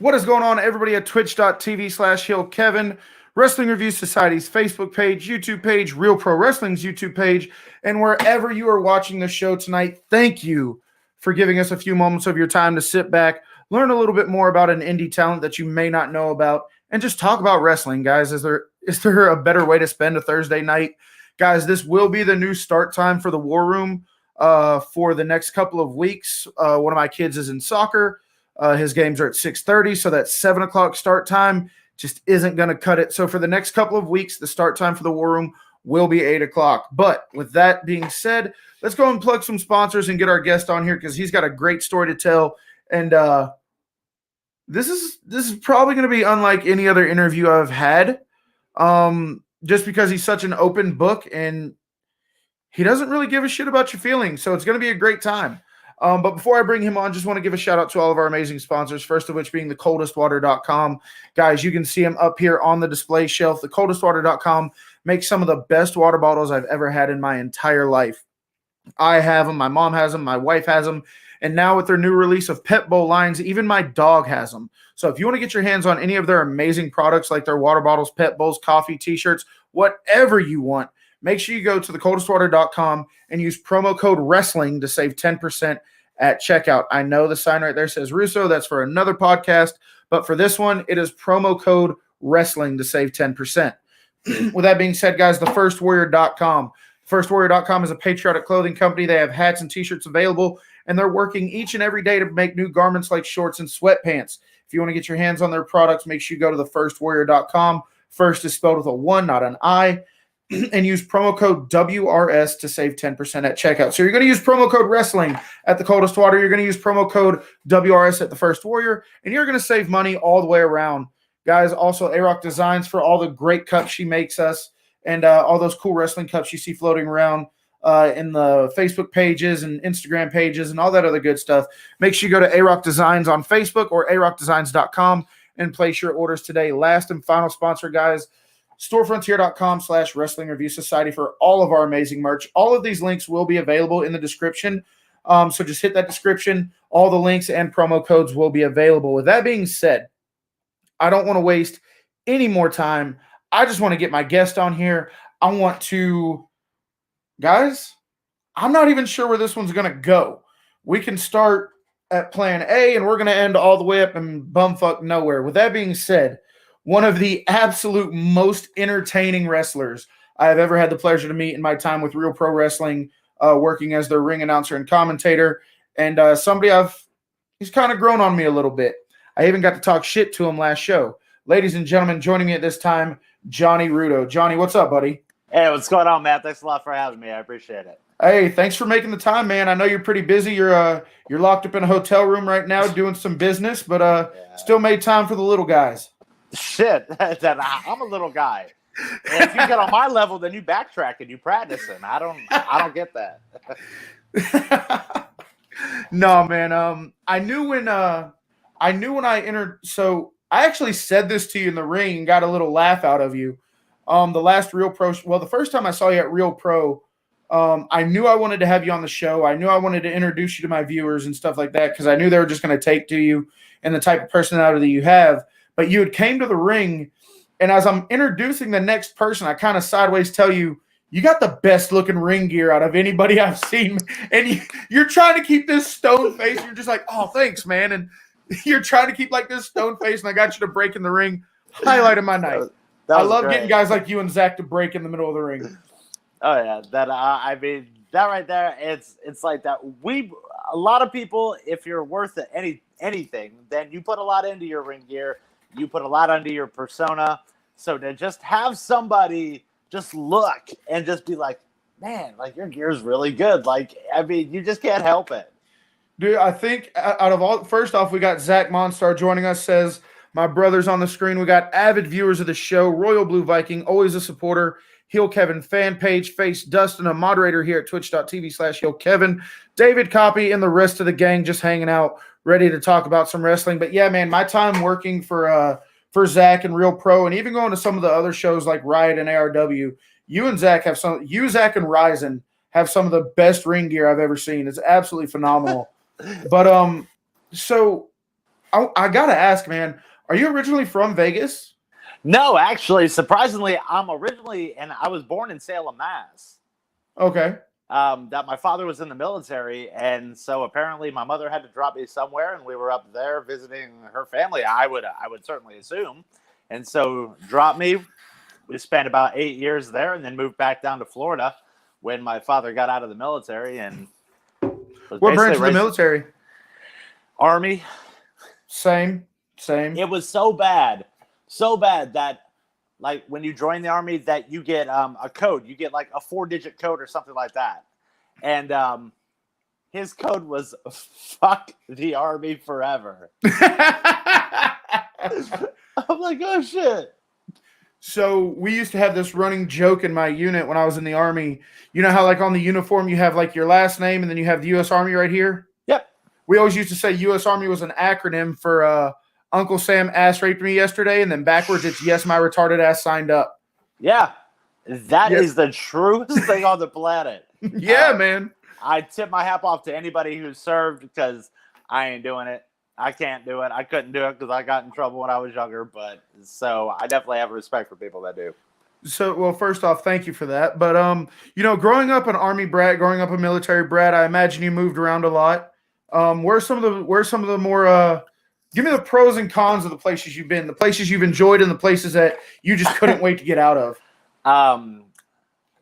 What is going on, everybody, at twitch.tv/HillKevin, Wrestling Review Society's Facebook page, YouTube page, Real Pro Wrestling's YouTube page, and wherever you are watching the show tonight, thank you for giving us a few moments of your time to sit back, learn a little bit more about an indie talent that you may not know about, and just talk about wrestling, guys. Is there a better way to spend a Thursday night? Guys, this will be the new start time for the War Room for the next couple of weeks. One of my kids is in soccer. His games are at 6:30, so that 7 o'clock start time just isn't going to cut it. So for the next couple of weeks, the start time for the War Room will be 8 o'clock. But with that being said, let's go and plug some sponsors and get our guest on here because he's got a great story to tell. And this is probably going to be unlike any other interview I've had, just because he's such an open book and he doesn't really give a shit about your feelings. So it's going to be a great time. But before I bring him on, just want to give a shout out to all of our amazing sponsors, first of which being thecoldestwater.com. Guys, you can see them up here on the display shelf. Thecoldestwater.com makes some of the best water bottles I've ever had in my entire life. I have them, my mom has them, my wife has them, and now with their new release of Pet Bowl lines, even my dog has them. So if you want to get your hands on any of their amazing products like their water bottles, pet bowls, coffee, t-shirts, whatever you want, make sure you go to thecoldestwater.com and use promo code WRESTLING to save 10% at checkout. I know the sign right there says Russo. That's for another podcast. But for this one, it is promo code WRESTLING to save 10%. With that being said, guys, thefirstwarrior.com. Firstwarrior.com is a patriotic clothing company. They have hats and t-shirts available, and they're working each and every day to make new garments like shorts and sweatpants. If you want to get your hands on their products, make sure you go to thefirstwarrior.com. First is spelled with a 1, not an I. And use promo code WRS to save 10% at checkout. So you're going to use promo code WRESTLING at the Coldest Water. You're going to use promo code WRS at the First Warrior, and you're going to save money all the way around. Guys, also A-Rock Designs for all the great cups she makes us and all those cool wrestling cups you see floating around in the Facebook pages and Instagram pages and all that other good stuff. Make sure you go to A-Rock Designs on Facebook or arockdesigns.com and place your orders today. Last and final sponsor, guys, storefrontier.com/Wrestling Review Society for all of our amazing merch. All of these links will be available in the description. So just hit that description. All the links and promo codes will be available. With that being said, I don't want to waste any more time. I just want to get my guest on here. I want to, guys, I'm not even sure where this one's going to go. We can start at plan A and we're going to end all the way up in bumfuck nowhere. With that being said, one of the absolute most entertaining wrestlers I have ever had the pleasure to meet in my time with Real Pro Wrestling, working as their ring announcer and commentator, and somebody he's kind of grown on me a little bit. I even got to talk shit to him last show. Ladies and gentlemen, joining me at this time, Johny Ruddo. Johnny, what's up, buddy? Hey, what's going on, Matt? Thanks a lot for having me. I appreciate it. Hey, thanks for making the time, man. I know you're pretty busy. You're locked up in a hotel room right now doing some business, but still made time for the little guys. Shit, I'm a little guy. And if you get on my level, then you backtrack and you practicing. I don't get that. No, man. I knew when I entered. So I actually said this to you in the ring and got a little laugh out of you. The last Real Pro. Well, the first time I saw you at Real Pro, I knew I wanted to have you on the show. I knew I wanted to introduce you to my viewers and stuff like that because I knew they were just going to take to you and the type of personality you have. But you had came to the ring, and as I'm introducing the next person, I kind of sideways tell you, you got the best looking ring gear out of anybody I've seen. And you're trying to keep this stone face. You're just like, oh, thanks, man. And you're trying to keep like this stone face, and I got you to break in the ring. Highlight of my night. I love great. getting guys like you and Zack to break in the middle of the ring. Oh, yeah. That right there, it's like that. A lot of people, if you're worth anything, then you put a lot into your ring gear. You put a lot under your persona. So to just have somebody just look and just be like, man, like your gear's really good. Like, I mean, you just can't help it. Dude, I think out of all, first off, we got Zack Monstar joining us, says, my brother's on the screen. We got avid viewers of the show, Royal Blue Viking, always a supporter, Heel Kevin fan page, Face Dustin, a moderator here at twitch.tv/HeelKevin, David Copy, and the rest of the gang just hanging out, ready to talk about some wrestling. But yeah, man, my time working for Zack and Real Pro, and even going to some of the other shows like Riot and ARW, you and Zack have Zack and Ryzen have some of the best ring gear I've ever seen. It's absolutely phenomenal. But so I gotta ask, man, are you originally from Vegas? No, actually, surprisingly, I'm originally, and I was born in Salem, Mass. Okay. That my father was in the military, and so apparently my mother had to drop me somewhere, and we were up there visiting her family. I would certainly assume, and so dropped me. We spent about 8 years there, and then moved back down to Florida when my father got out of the military, and was What branch basically of the raised military? Army. Same. It was so bad that like when you join the Army, that you get a code. You get like a 4-digit code or something like that, and his code was "fuck the Army forever." I'm like, oh shit. So we used to have this running joke in my unit when I was in the Army. You know how like on the uniform you have like your last name and then you have the U.S. Army right here? Yep. We always used to say U.S. Army was an acronym for Uncle Sam ass raped me yesterday, and then backwards it's yes, my retarded ass signed up. Yeah, that is the truest thing on the planet. Yeah, man. I tip my hat off to anybody who served because I ain't doing it. I can't do it. I couldn't do it because I got in trouble when I was younger. But so I definitely have respect for people that do. So, well, first off, thank you for that. But growing up an Army brat, growing up a military brat, I imagine you moved around a lot. Where's some of the more give me the pros and cons of the places you've been, the places you've enjoyed, and the places that you just couldn't wait to get out of.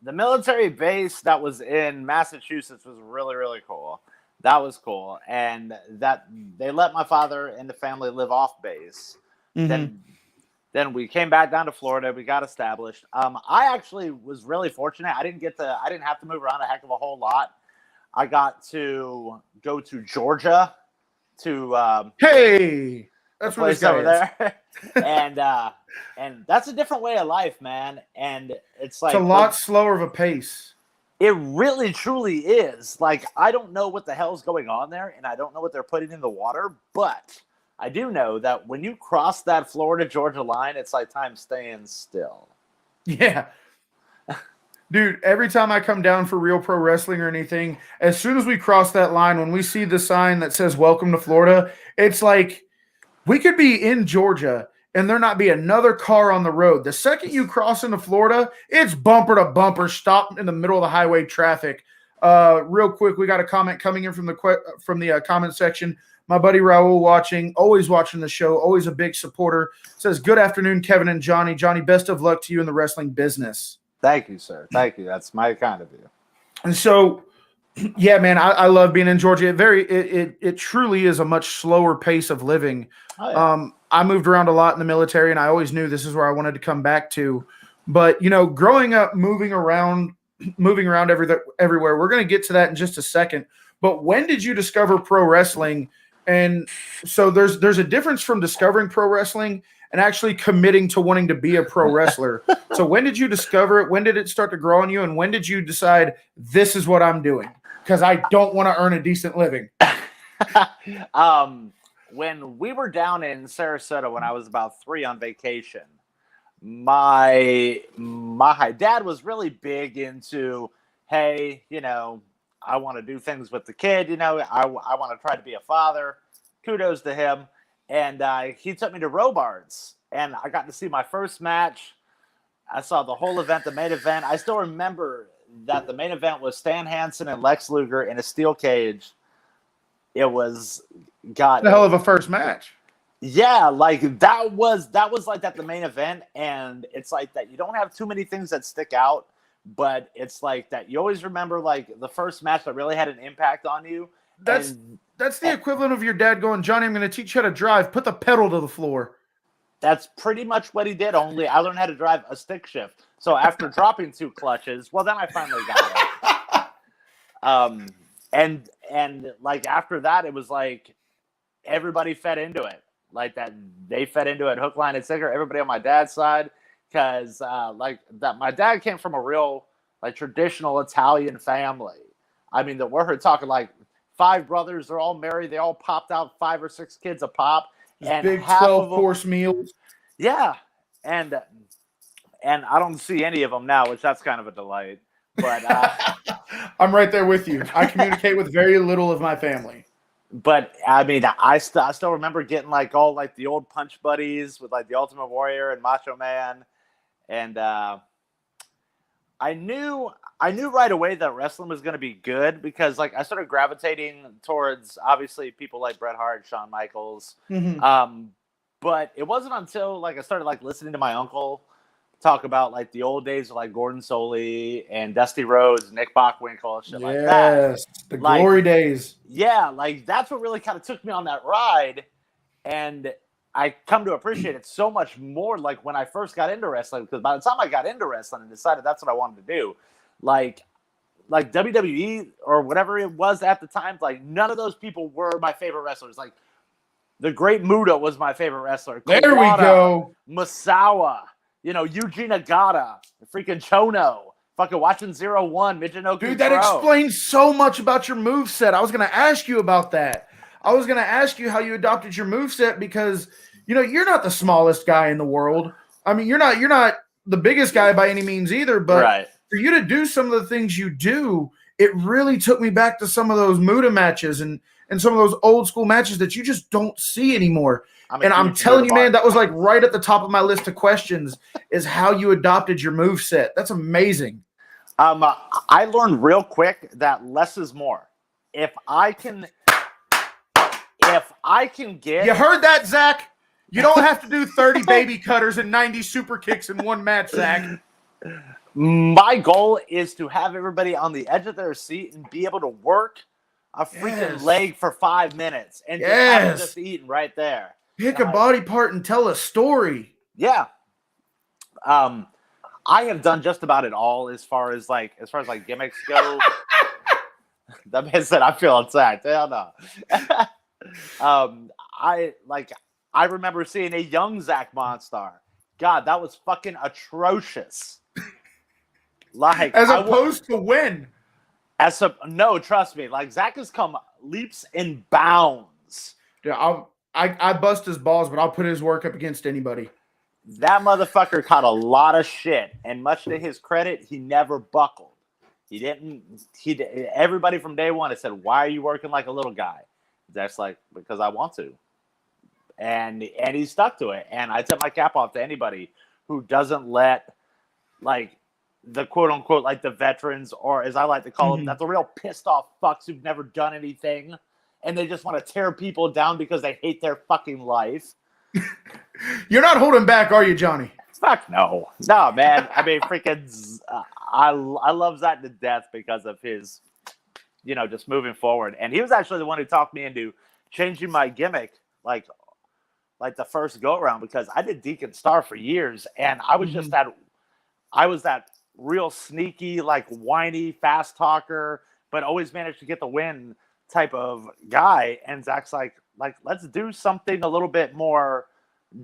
The military base that was in Massachusetts was really, really cool. That was cool. And that they let my father and the family live off base. Mm-hmm. Then we came back down to Florida. We got established. I actually was really fortunate. I didn't have to move around a heck of a whole lot. I got to go to Georgia to Hey, that's where this place over guy is. there. And that's a different way of life, man. And it's like It's a lot slower of a pace. it really truly is. Like, I don't know what the hell's going on there, and I don't know what they're putting in the water, but I do know that when you cross that Florida-Georgia line, it's like time staying still. Yeah. Dude, every time I come down for Real Pro Wrestling or anything, as soon as we cross that line, when we see the sign that says "Welcome to Florida," it's like we could be in Georgia and there not be another car on the road. The second you cross into Florida, it's bumper to bumper, stopped in the middle of the highway traffic. Real quick, we got a comment coming in from the comment section. My buddy Raul always watching the show, always a big supporter. Says, "Good afternoon, Kevin and Johnny. Johnny, best of luck to you in the wrestling business." Thank you, sir. Thank you. That's my kind of you. And so, yeah, man, I love being in Georgia. It truly is a much slower pace of living. Oh, yeah. I moved around a lot in the military, and I always knew this is where I wanted to come back to. But growing up, moving around everywhere. We're going to get to that in just a second. But when did you discover pro wrestling? And so there's a difference from discovering pro wrestling and actually committing to wanting to be a pro wrestler. So when did you discover it? When did it start to grow on you? And when did you decide this is what I'm doing? Because I don't want to earn a decent living. When we were down in Sarasota when I was about 3 on vacation, my dad was really big into, hey, I want to do things with the kid. I want to try to be a father. Kudos to him. And he took me to Robards, and I got to see my first match. I saw the whole event, the main event. I still remember that the main event was Stan Hansen and Lex Luger in a steel cage. It was the hell of a first match. Yeah, like that was like that the main event, and it's like that you don't have too many things that stick out, but it's like that you always remember like the first match that really had an impact on you. That's the equivalent of your dad going, "Johnny, I'm going to teach you how to drive. Put the pedal to the floor." That's pretty much what he did, only I learned how to drive a stick shift. So after dropping 2 clutches, well, then I finally got it. And like after that, it was like everybody fed into it. Like that, they fed into it hook, line, and sinker. Everybody on my dad's side, because like that, my dad came from a real like traditional Italian family. I mean, we're talking like 5 brothers. They're all married. They all popped out 5 or 6 kids a pop. And big half 12-course meals. Yeah, and I don't see any of them now, which that's kind of a delight. But I'm right there with you. I communicate with very little of my family. But I mean, I still remember getting like all like the old punch buddies with like the Ultimate Warrior and Macho Man, and I knew right away that wrestling was going to be good because like I started gravitating towards obviously people like Bret Hart, Shawn Michaels, but it wasn't until like I started like listening to my uncle talk about like the old days of like Gordon Soley and Dusty Rhodes, Nick Bockwinkel, and shit like that. Yes, the Like, glory days. Yeah, like that's what really kind of took me on that ride, and I come to appreciate it so much more. Like when I first got into wrestling, because by the time I got into wrestling and decided that's what I wanted to do, like WWE or whatever it was at the time, like none of those people were my favorite wrestlers. Like the Great Muta was my favorite wrestler. There we Kawada, go. Masawa, Yuji Nagata, freaking Chono, fucking watching 0-1, Michinoku Dude, that Pro. explains so much about your moveset. I was going to ask you about that. I was going to ask you how you adopted your moveset because, you're not the smallest guy in the world. I mean, you're not the biggest guy by any means either, but for you to do some of the things you do, it really took me back to some of those Muta matches and some of those old school matches that you just don't see anymore. And I'm telling you, man, that was like right at the top of my list of questions is how you adopted your moveset. That's amazing. I learned real quick that less is more. If I can get... You heard that, Zach? You don't have to do 30 baby cutters and 90 super kicks in one match, Zach. My goal is to have everybody on the edge of their seat and be able to work a freaking leg for 5 minutes and just eating right there. Pick a body part and tell a story. Yeah. I have done just about it all as far as gimmicks go. That man said I feel attacked. Hell no. I remember seeing a young Zack Monstar. God, that was fucking atrocious. Like as opposed to when? No, trust me. Like Zack has come leaps and bounds. Yeah, I bust his balls, but I'll put his work up against anybody. That motherfucker caught a lot of shit, and much to his credit, he never buckled. He didn't. Everybody from day one has said, "Why are you working like a little guy?" That's like, because I want to, and he stuck to it. And I tip my cap off to anybody who doesn't let like the quote unquote like the veterans, or as I like to call them, that's the real pissed off fucks who've never done anything, and they just want to tear people down because they hate their fucking life. You're not holding back, are you, Johnny? Fuck no. No, man. I mean, freaking, I love Zack to death because of his, just moving forward. And he was actually the one who talked me into changing my gimmick, like the first go around, because I did Deacon Star for years, and I was just that real sneaky, like whiny, fast talker, but always managed to get the win type of guy. And Zack's like, let's do something a little bit more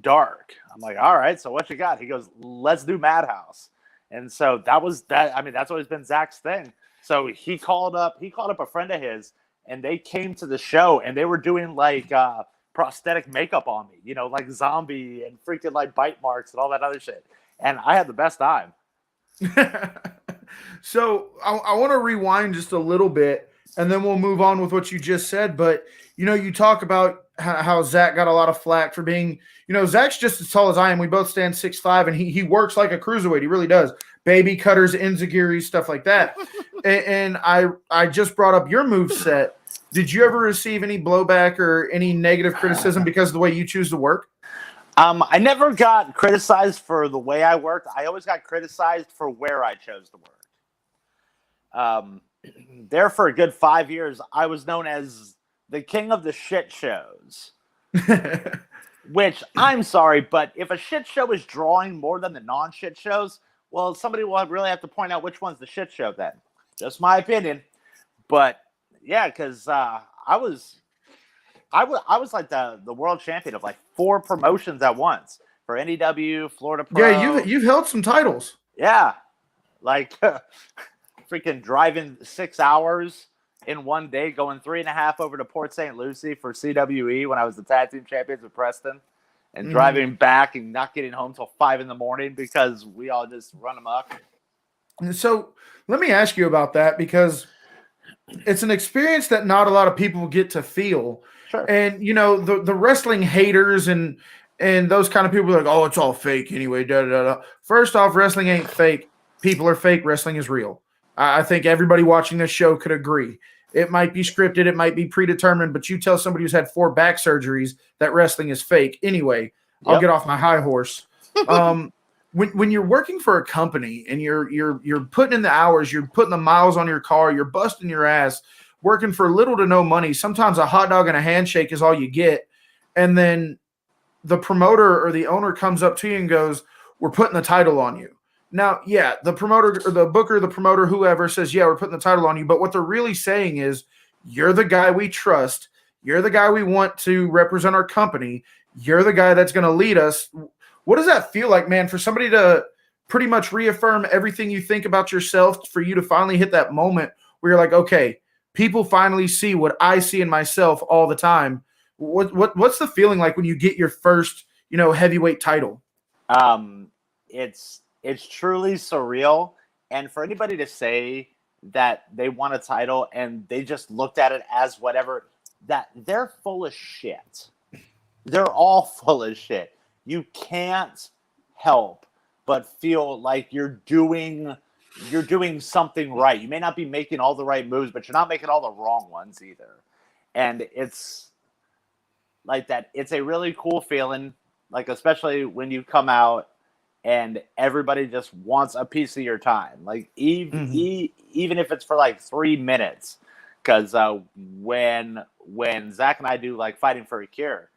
dark. I'm like, all right, so what you got? He goes, let's do Madhouse. And so that was that. I mean, that's always been Zack's thing. So he called up a friend of his, and they came to the show, and they were doing like prosthetic makeup on me, like zombie and freaking like bite marks and all that other shit. And I had the best time. So I want to rewind just a little bit, and then we'll move on with what you just said. But, you talk about how Zack got a lot of flack for being, Zack's just as tall as I am. We both stand 6'5", and he works like a cruiserweight. He really does. Baby cutters, enziguri, stuff like that. and I just brought up your moveset. Did you ever receive any blowback or any negative criticism because of the way you choose to work? I never got criticized for the way I worked. I always got criticized for where I chose to work. There for a good 5 years, I was known as the king of the shit shows. Which, I'm sorry, but if a shit show is drawing more than the non-shit shows, well, somebody will really have to point out which one's the shit show then. Just my opinion. But, yeah, because I was like the world champion of like 4 promotions at once for NEW, Florida Pro. Yeah, you've held some titles. Yeah, like freaking driving 6 hours in one day, going 3.5 over to Port St. Lucie for CWE when I was the tag team champions with Preston, and driving back and not getting home till 5 a.m. because we all just run amok. And so let me ask you about that, because it's an experience that not a lot of people get to feel. Sure. And the wrestling haters and those kind of people are like, oh, it's all fake anyway. Da, da, da. First off, wrestling ain't fake. People are fake. Wrestling is real. I think everybody watching this show could agree. It might be scripted, it might be predetermined, but you tell somebody who's had 4 back surgeries that wrestling is fake. Anyway, I'll get off my high horse. When you're working for a company and you're putting in the hours, you're putting the miles on your car, you're busting your ass, working for little to no money. Sometimes a hot dog and a handshake is all you get, and then the promoter or the owner comes up to you and goes, "We're putting the title on you." Now, yeah, the promoter or the booker, the promoter, whoever says, "Yeah, we're putting the title on you," but what they're really saying is, "You're the guy we trust. You're the guy we want to represent our company. You're the guy that's going to lead us." What does that feel like, man, for somebody to pretty much reaffirm everything you think about yourself, for you to finally hit that moment where you're like, okay, people finally see what I see in myself all the time? What's the feeling like when you get your first, heavyweight title? It's truly surreal. And for anybody to say that they won a title and they just looked at it as whatever, that they're full of shit. They're all full of shit. You can't help but feel like you're doing something right. You may not be making all the right moves, but you're not making all the wrong ones either. And it's like that. It's a really cool feeling, like especially when you come out and everybody just wants a piece of your time. Like even if it's for like 3 minutes, because when Zack and I do like Fighting for a Cure,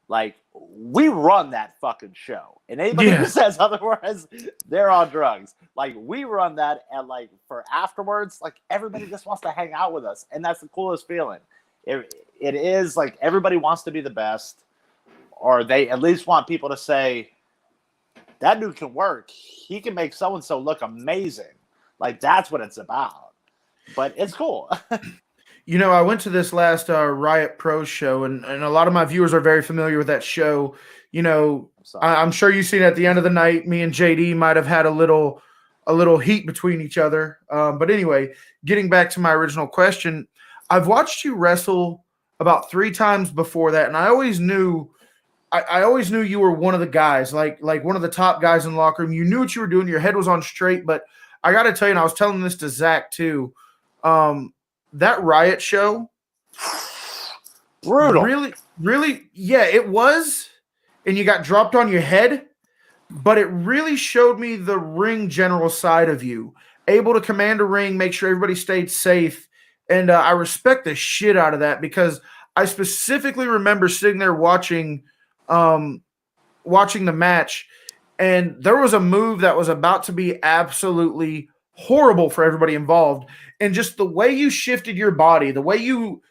like, we run that fucking show. And anybody who says otherwise, they're on drugs. Like, we run that, and, like, for afterwards, like, everybody just wants to hang out with us. And that's the coolest feeling. It is, like, everybody wants to be the best. Or they at least want people to say, that dude can work. He can make so-and-so look amazing. Like, that's what it's about. But it's cool. I went to this last Riot Pro show, and a lot of my viewers are very familiar with that show. I'm sure you've seen at the end of the night, me and JD might have had a little heat between each other. But anyway, getting back to my original question, I've watched you wrestle about 3 times before that, and I always knew you were one of the guys, like one of the top guys in the locker room. You knew what you were doing. Your head was on straight. But I got to tell you, and I was telling this to Zack too, that Riot show, brutal. Really, really, yeah, it was. And you got dropped on your head, but it really showed me the ring general side of you, able to command a ring, make sure everybody stayed safe. And I respect the shit out of that, because I specifically remember sitting there watching the match, and there was a move that was about to be absolutely horrible for everybody involved. And just the way you shifted your body, the way you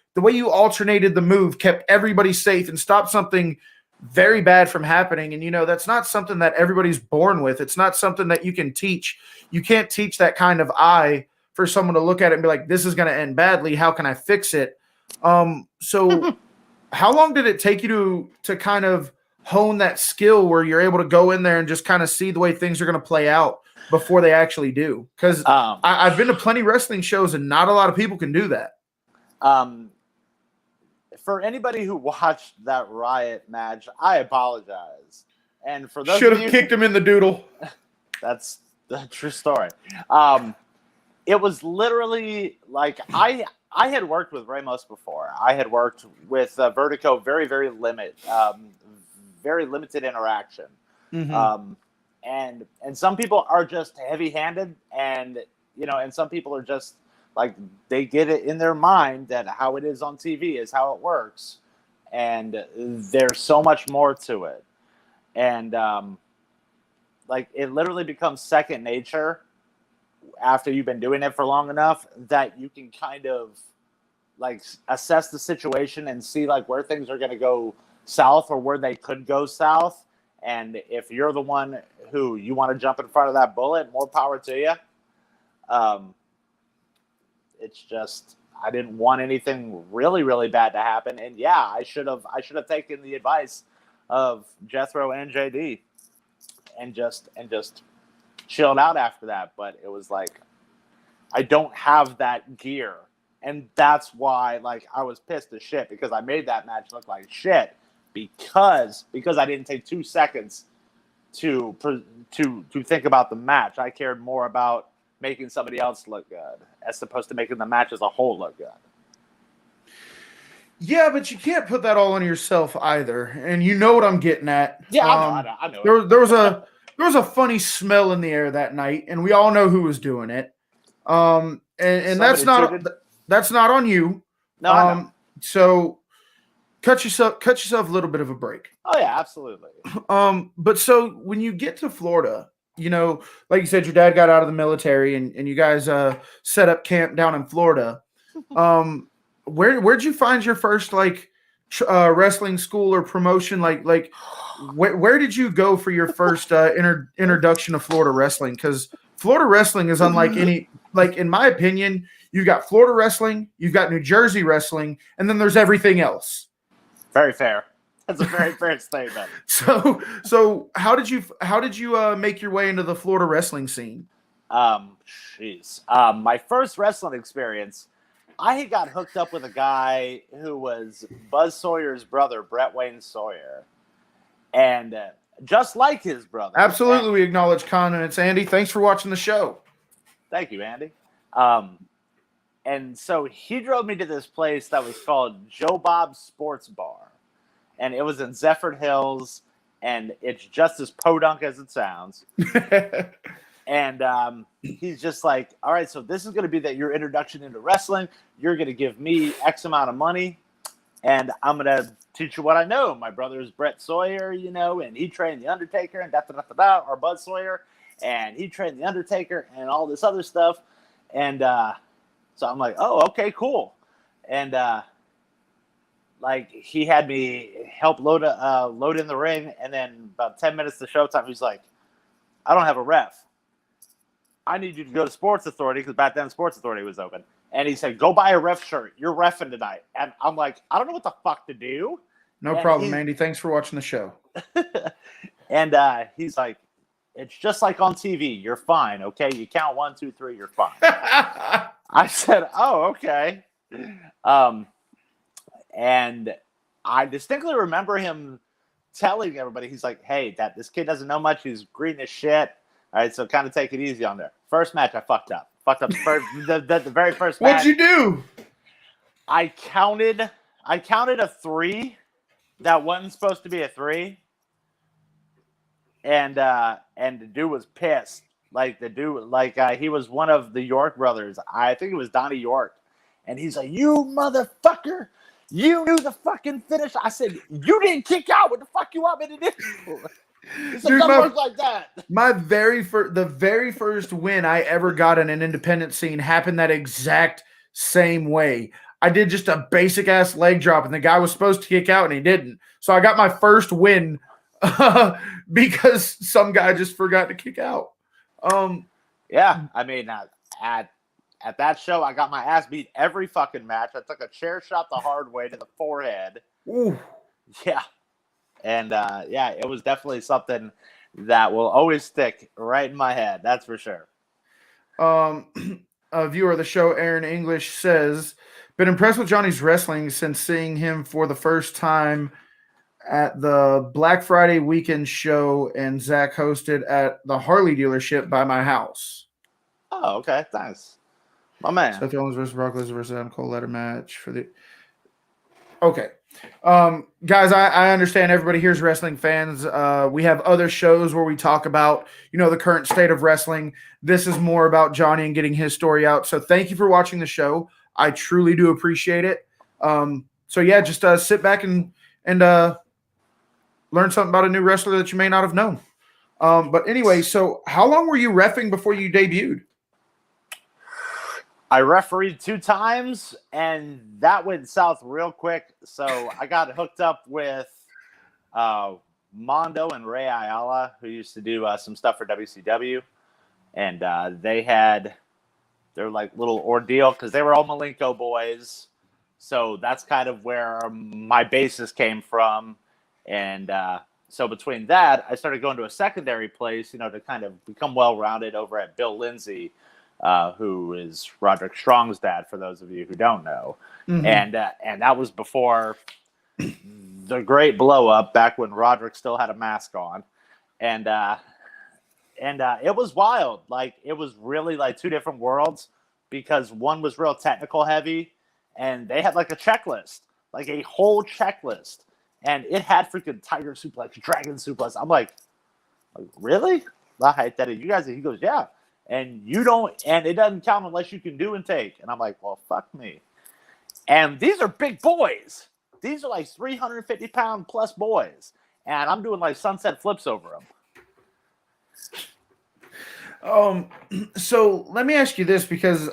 alternated the move kept everybody safe and stopped something very bad from happening. And that's not something that everybody's born with. It's not something that you can teach. You can't teach that kind of eye for someone to look at it and be like, this is going to end badly. How can I fix it? So how long did it take you to kind of hone that skill where you're able to go in there and just kind of see the way things are going to play out before they actually do? Because I've been to plenty of wrestling shows, and not a lot of people can do that. For anybody who watched that Riot match, I apologize. And for those should have kicked him in the doodle. That's the true story. It was literally like I had worked with Ramos before. I had worked with Vertigo, very limited interaction. And some people are just heavy-handed, and some people are just like, they get it in their mind that how it is on TV is how it works, and there's so much more to it. And like, it literally becomes second nature after you've been doing it for long enough that you can kind of like assess the situation and see like where things are going to go south or where they could go south. And if you're the one who you want to jump in front of that bullet, more power to you. It's just, I didn't want anything really bad to happen. And yeah, I should have taken the advice of Jethro and JD and just chilled out after that. But it was like, I don't have that gear And that's why, like, I was pissed as shit because I made that match look like shit because I didn't take 2 seconds to think about the match. I cared more about making somebody else look good as opposed to making the match as a whole look good. Yeah, but you can't put that all on yourself either, and you know what I'm getting at. Yeah, I know. There was a funny smell in the air that night, and we all know who was doing it. And that's not on you. No, I know. So cut yourself a little bit of a break. Oh yeah, absolutely. But so when you get to Florida, you know, like you said, your dad got out of the military, and you guys set up camp down in Florida. Where'd you find your first wrestling school or promotion? Where did you go for your first introduction to Florida wrestling? Because Florida wrestling is unlike any, like, in my opinion, you've got Florida wrestling, you've got New Jersey wrestling, and then there's everything else. Very fair. That's a very fair statement. So how did you make your way into the Florida wrestling scene? My first wrestling experience, I got hooked up with a guy who was Buzz Sawyer's brother, Brett Wayne Sawyer. And just like his brother. Absolutely, we acknowledge Con, and it's Andy. Thanks for watching the show. Thank you, Andy. And so he drove me to this place that was called Joe Bob's Sports Bar. And it was in Zephyr Hills, and it's just as podunk as it sounds. And he's just like, all right, so this is going to be your introduction into wrestling. You're going to give me X amount of money, and I'm going to teach you what I know. My brother's Brett Sawyer, you know, and he trained The Undertaker and or Buzz Sawyer, and he trained The Undertaker and all this other stuff. And so I'm like, oh, okay, cool. And like he had me help load in the ring, and then about 10 minutes to showtime, he's like, I don't have a ref. I need you to go to Sports Authority, because back then Sports Authority was open. And he said, go buy a ref shirt. You're reffing tonight. And I'm like, I don't know what the fuck to do. No problem, Andy. Thanks for watching the show. And he's like, it's just like on TV. You're fine, okay? You count 1, 2, 3, you're fine. I said, oh, okay. And I distinctly remember him telling everybody, he's like, hey, this kid doesn't know much. He's green as shit. All right, so kind of take it easy on there. First match, I fucked up. The very first match. What'd you do? I counted a 3 that wasn't supposed to be a 3. And the dude was pissed. Like the dude, he was one of the York brothers. I think it was Donnie York. And he's like, you motherfucker, you knew the fucking finish. I said, you didn't kick out. What the fuck you want me to do? It doesn't work like that. The very first win I ever got in an independent scene happened that exact same way. I did just a basic ass leg drop, and the guy was supposed to kick out, and he didn't. So I got my first win because some guy just forgot to kick out. Yeah, I mean, at that show, I got my ass beat every fucking match. I took a chair shot the hard way to the forehead. Ooh. Yeah. And, yeah, it was definitely something that will always stick right in my head. That's for sure. A viewer of the show, Aaron English, says, been impressed with Johnny's wrestling since seeing him for the first time at the Black Friday weekend show and Zack hosted at the Harley dealership by my house. Oh, okay. Thanks. My man. Seth Rollins versus Brock Lesnar versus Adam Cole ladder match for the... Okay. Guys, I understand everybody here's wrestling fans. We have other shows where we talk about, the current state of wrestling. This is more about Johnny and getting his story out. So thank you for watching the show. I truly do appreciate it. So yeah, just sit back and learn something about a new wrestler that you may not have known. But anyway, so how long were you reffing before you debuted? I refereed 2 times, and that went south real quick. So I got hooked up with Mondo and Ray Ayala, who used to do some stuff for WCW. And they had their little ordeal because they were all Malenko boys. So that's kind of where my basis came from. And so between that, I started going to a secondary place, to kind of become well-rounded over at Bill Lindsay, who is Roderick Strong's dad, for those of you who don't know. Mhm. And that was before the great blow up, back when Roderick still had a mask on. And it was wild. Like, it was really like two different worlds, because one was real technical heavy, and they had like a checklist, like a whole checklist, and it had freaking tiger suplex, dragon suplex. I'm like really? You guys? He goes, yeah. And it doesn't count unless you can do and take. And I'm like, well, fuck me. And these are big boys. These are like 350-pound plus boys, and I'm doing like sunset flips over them. So let me ask you this, because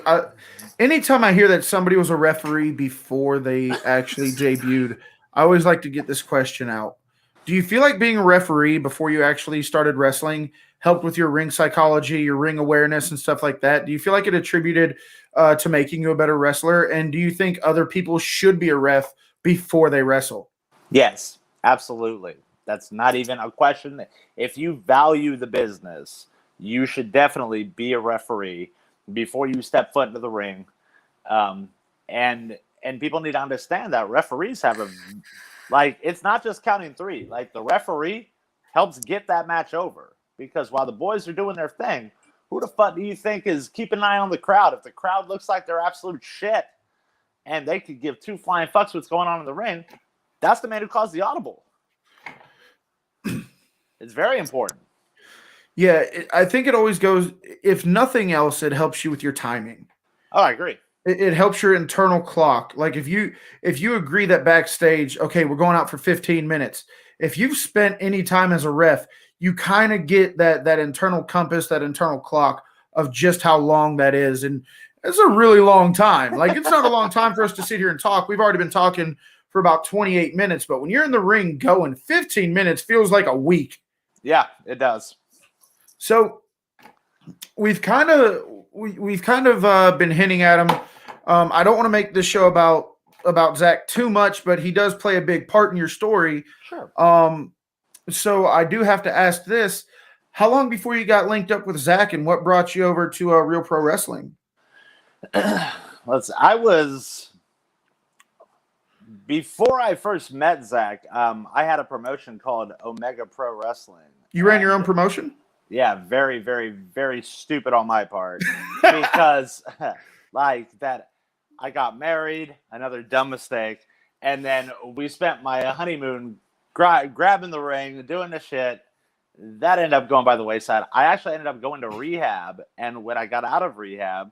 anytime I hear that somebody was a referee before they actually debuted, I always like to get this question out. Do you feel like being a referee before you actually started wrestling helped with your ring psychology, your ring awareness, and stuff like that? Do you feel like it attributed to making you a better wrestler? And do you think other people should be a ref before they wrestle? Yes, absolutely. That's not even a question. If you value the business, you should definitely be a referee before you step foot into the ring. And people need to understand that referees have it's not just counting three. Like, the referee helps get that match over, because while the boys are doing their thing, who the fuck do you think is keeping an eye on the crowd? If the crowd looks like they're absolute shit and they could give two flying fucks what's going on in the ring, that's the man who caused the audible. It's very important. Yeah, I think it always goes, if nothing else, it helps you with your timing. Oh, I agree. It helps your internal clock. Like, if you agree that backstage, okay, we're going out for 15 minutes. If you've spent any time as a ref, you kind of get that internal compass, that internal clock of just how long that is. And it's a really long time. Like, it's not a long time for us to sit here and talk. We've already been talking for about 28 minutes, but when you're in the ring going, 15 minutes feels like a week. Yeah, it does. So we've kind of been hinting at him. I don't want to make this show about Zack too much, but he does play a big part in your story. Sure. So I do have to ask this: how long before you got linked up with Zack, and what brought you over to Real Pro Wrestling? Before I first met Zack, I had a promotion called Omega Pro Wrestling. You ran your own promotion? Yeah, very, very, very stupid on my part, because I got married, another dumb mistake, and then we spent my honeymoon grabbing the ring, doing the shit. That ended up going by the wayside. I actually ended up going to rehab, and when I got out of rehab,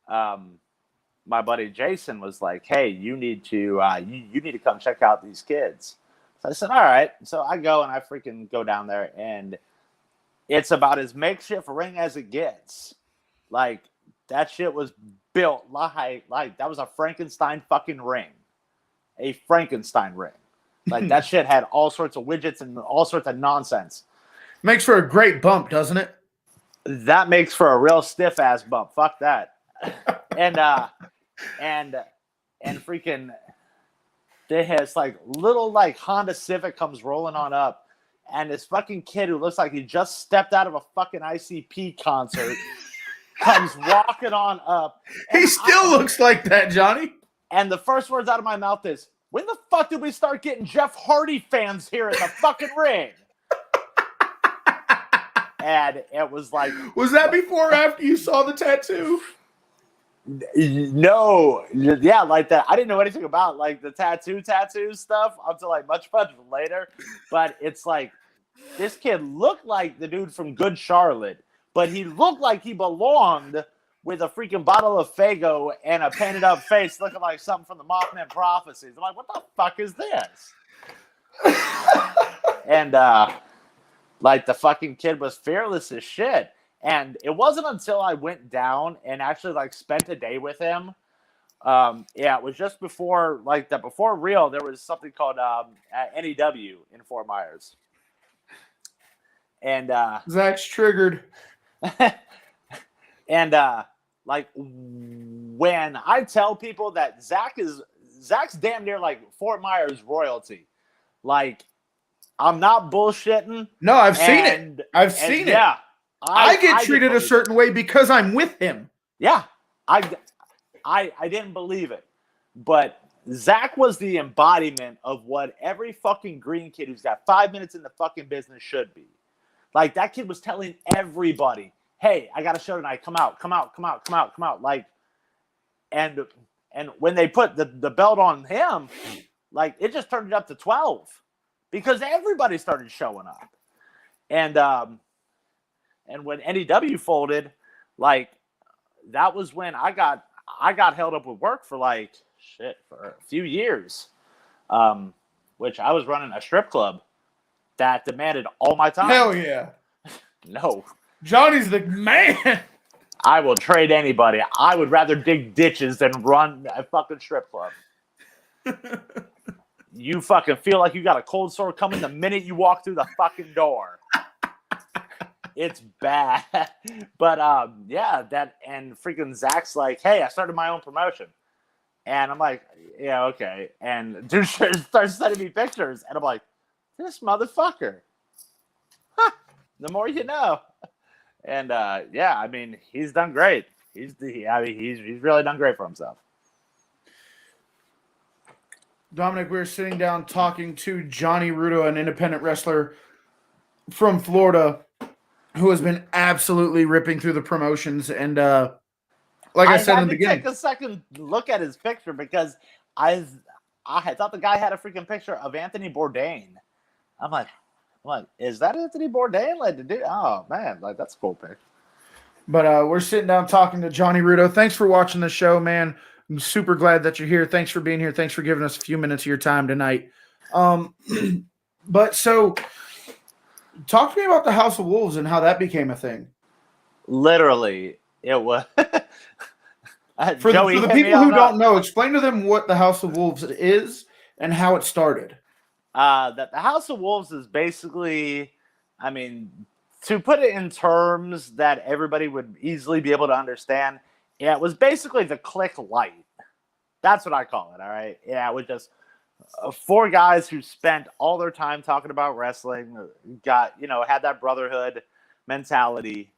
my buddy Jason was like, "Hey, you need to come check out these kids." So I said, "All right." So I go and I freaking go down there, and it's about as makeshift ring as it gets. Like, that shit was built like that was a Frankenstein fucking ring. A Frankenstein ring. Like, that shit had all sorts of widgets and all sorts of nonsense. Makes for a great bump, doesn't it? That makes for a real stiff ass bump. Fuck that. and freaking this like little like Honda Civic comes rolling on up, and this fucking kid who looks like he just stepped out of a fucking ICP concert comes walking on up. He still looks like that, Johnny. And the first words out of my mouth is, "When the fuck did we start getting Jeff Hardy fans here in the fucking ring?" And it was like... Was that before or after you saw the tattoo? No. Yeah, like that. I didn't know anything about like the tattoo stuff until like much later. But it's like, this kid looked like the dude from Good Charlotte, but he looked like he belonged with a freaking bottle of Faygo and a painted up face looking like something from the Mothman Prophecies. I'm like, what the fuck is this? And like, the fucking kid was fearless as shit. And it wasn't until I went down and actually like spent a day with him. It was just before like that. Before Real, there was something called NEW in Fort Myers. And Zack's triggered. And like, when I tell people that Zack's damn near like Fort Myers royalty. Like, I'm not bullshitting. No, I've seen it. I've seen it. Yeah. I get treated a certain way because I'm with him. Yeah, I didn't believe it, but Zack was the embodiment of what every fucking green kid who's got 5 minutes in the fucking business should be. Like, that kid was telling everybody, "Hey, I got a show tonight. Come out, come out, come out, come out, come out." Like, and when they put the belt on him, like, it just turned it up to 12 because everybody started showing up. And when NEW folded, like, that was when I got held up with work for for a few years, which I was running a strip club that demanded all my time. Hell yeah. No. Johnny's the man. I will trade anybody. I would rather dig ditches than run a fucking strip club. You fucking feel like you got a cold sore coming the minute you walk through the fucking door. It's bad. But yeah, that, and freaking Zack's like, "Hey, I started my own promotion." And I'm like, "Yeah, okay." And dude starts sending me pictures, and I'm like, "This motherfucker." Huh, the more you know. And yeah, I mean, he's done great. He's really done great for himself. Dominic, we were sitting down talking to Johny Ruddo, an independent wrestler from Florida, who has been absolutely ripping through the promotions. And like I said in the beginning, take a second look at his picture because I thought the guy had a freaking picture of Anthony Bourdain. I'm like, is that Anthony Bourdain? Like, oh man, like, that's a cool pic. But we're sitting down talking to Johny Ruddo. Thanks for watching the show, man. I'm super glad that you're here. Thanks for being here. Thanks for giving us a few minutes of your time tonight. But so, talk to me about the House of Wolves and how that became a thing. Literally, it was. For the people who don't know, explain to them what the House of Wolves is and how it started. That the House of Wolves is basically, I mean, to put it in terms that everybody would easily be able to understand, yeah, it was basically the Click Light. That's what I call it, all right? Yeah, it was just 4 guys who spent all their time talking about wrestling, had that brotherhood mentality,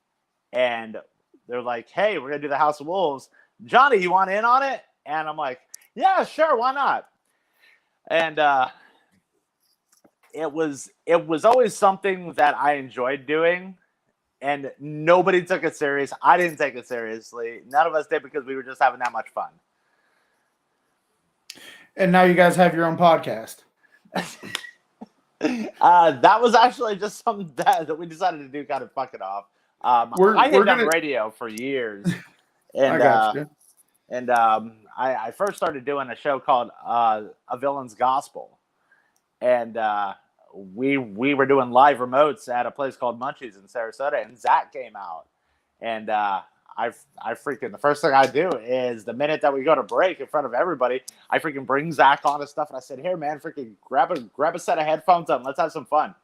and they're like, "Hey, we're going to do the House of Wolves. Johnny, you want in on it?" And I'm like, "Yeah, sure, why not?" And it was always something that I enjoyed doing, and nobody took it serious. I didn't take it seriously. None of us did because we were just having that much fun. And now you guys have your own podcast. That was actually just something that we decided to do, kind of fuck it off. I had done radio for years, and I first started doing a show called A Villain's Gospel, and we were doing live remotes at a place called Munchies in Sarasota, and Zack came out, and I freaking, the first thing I do is the minute that we go to break in front of everybody, I freaking bring Zack on and stuff, and I said, "Here, man, freaking grab a set of headphones and let's have some fun."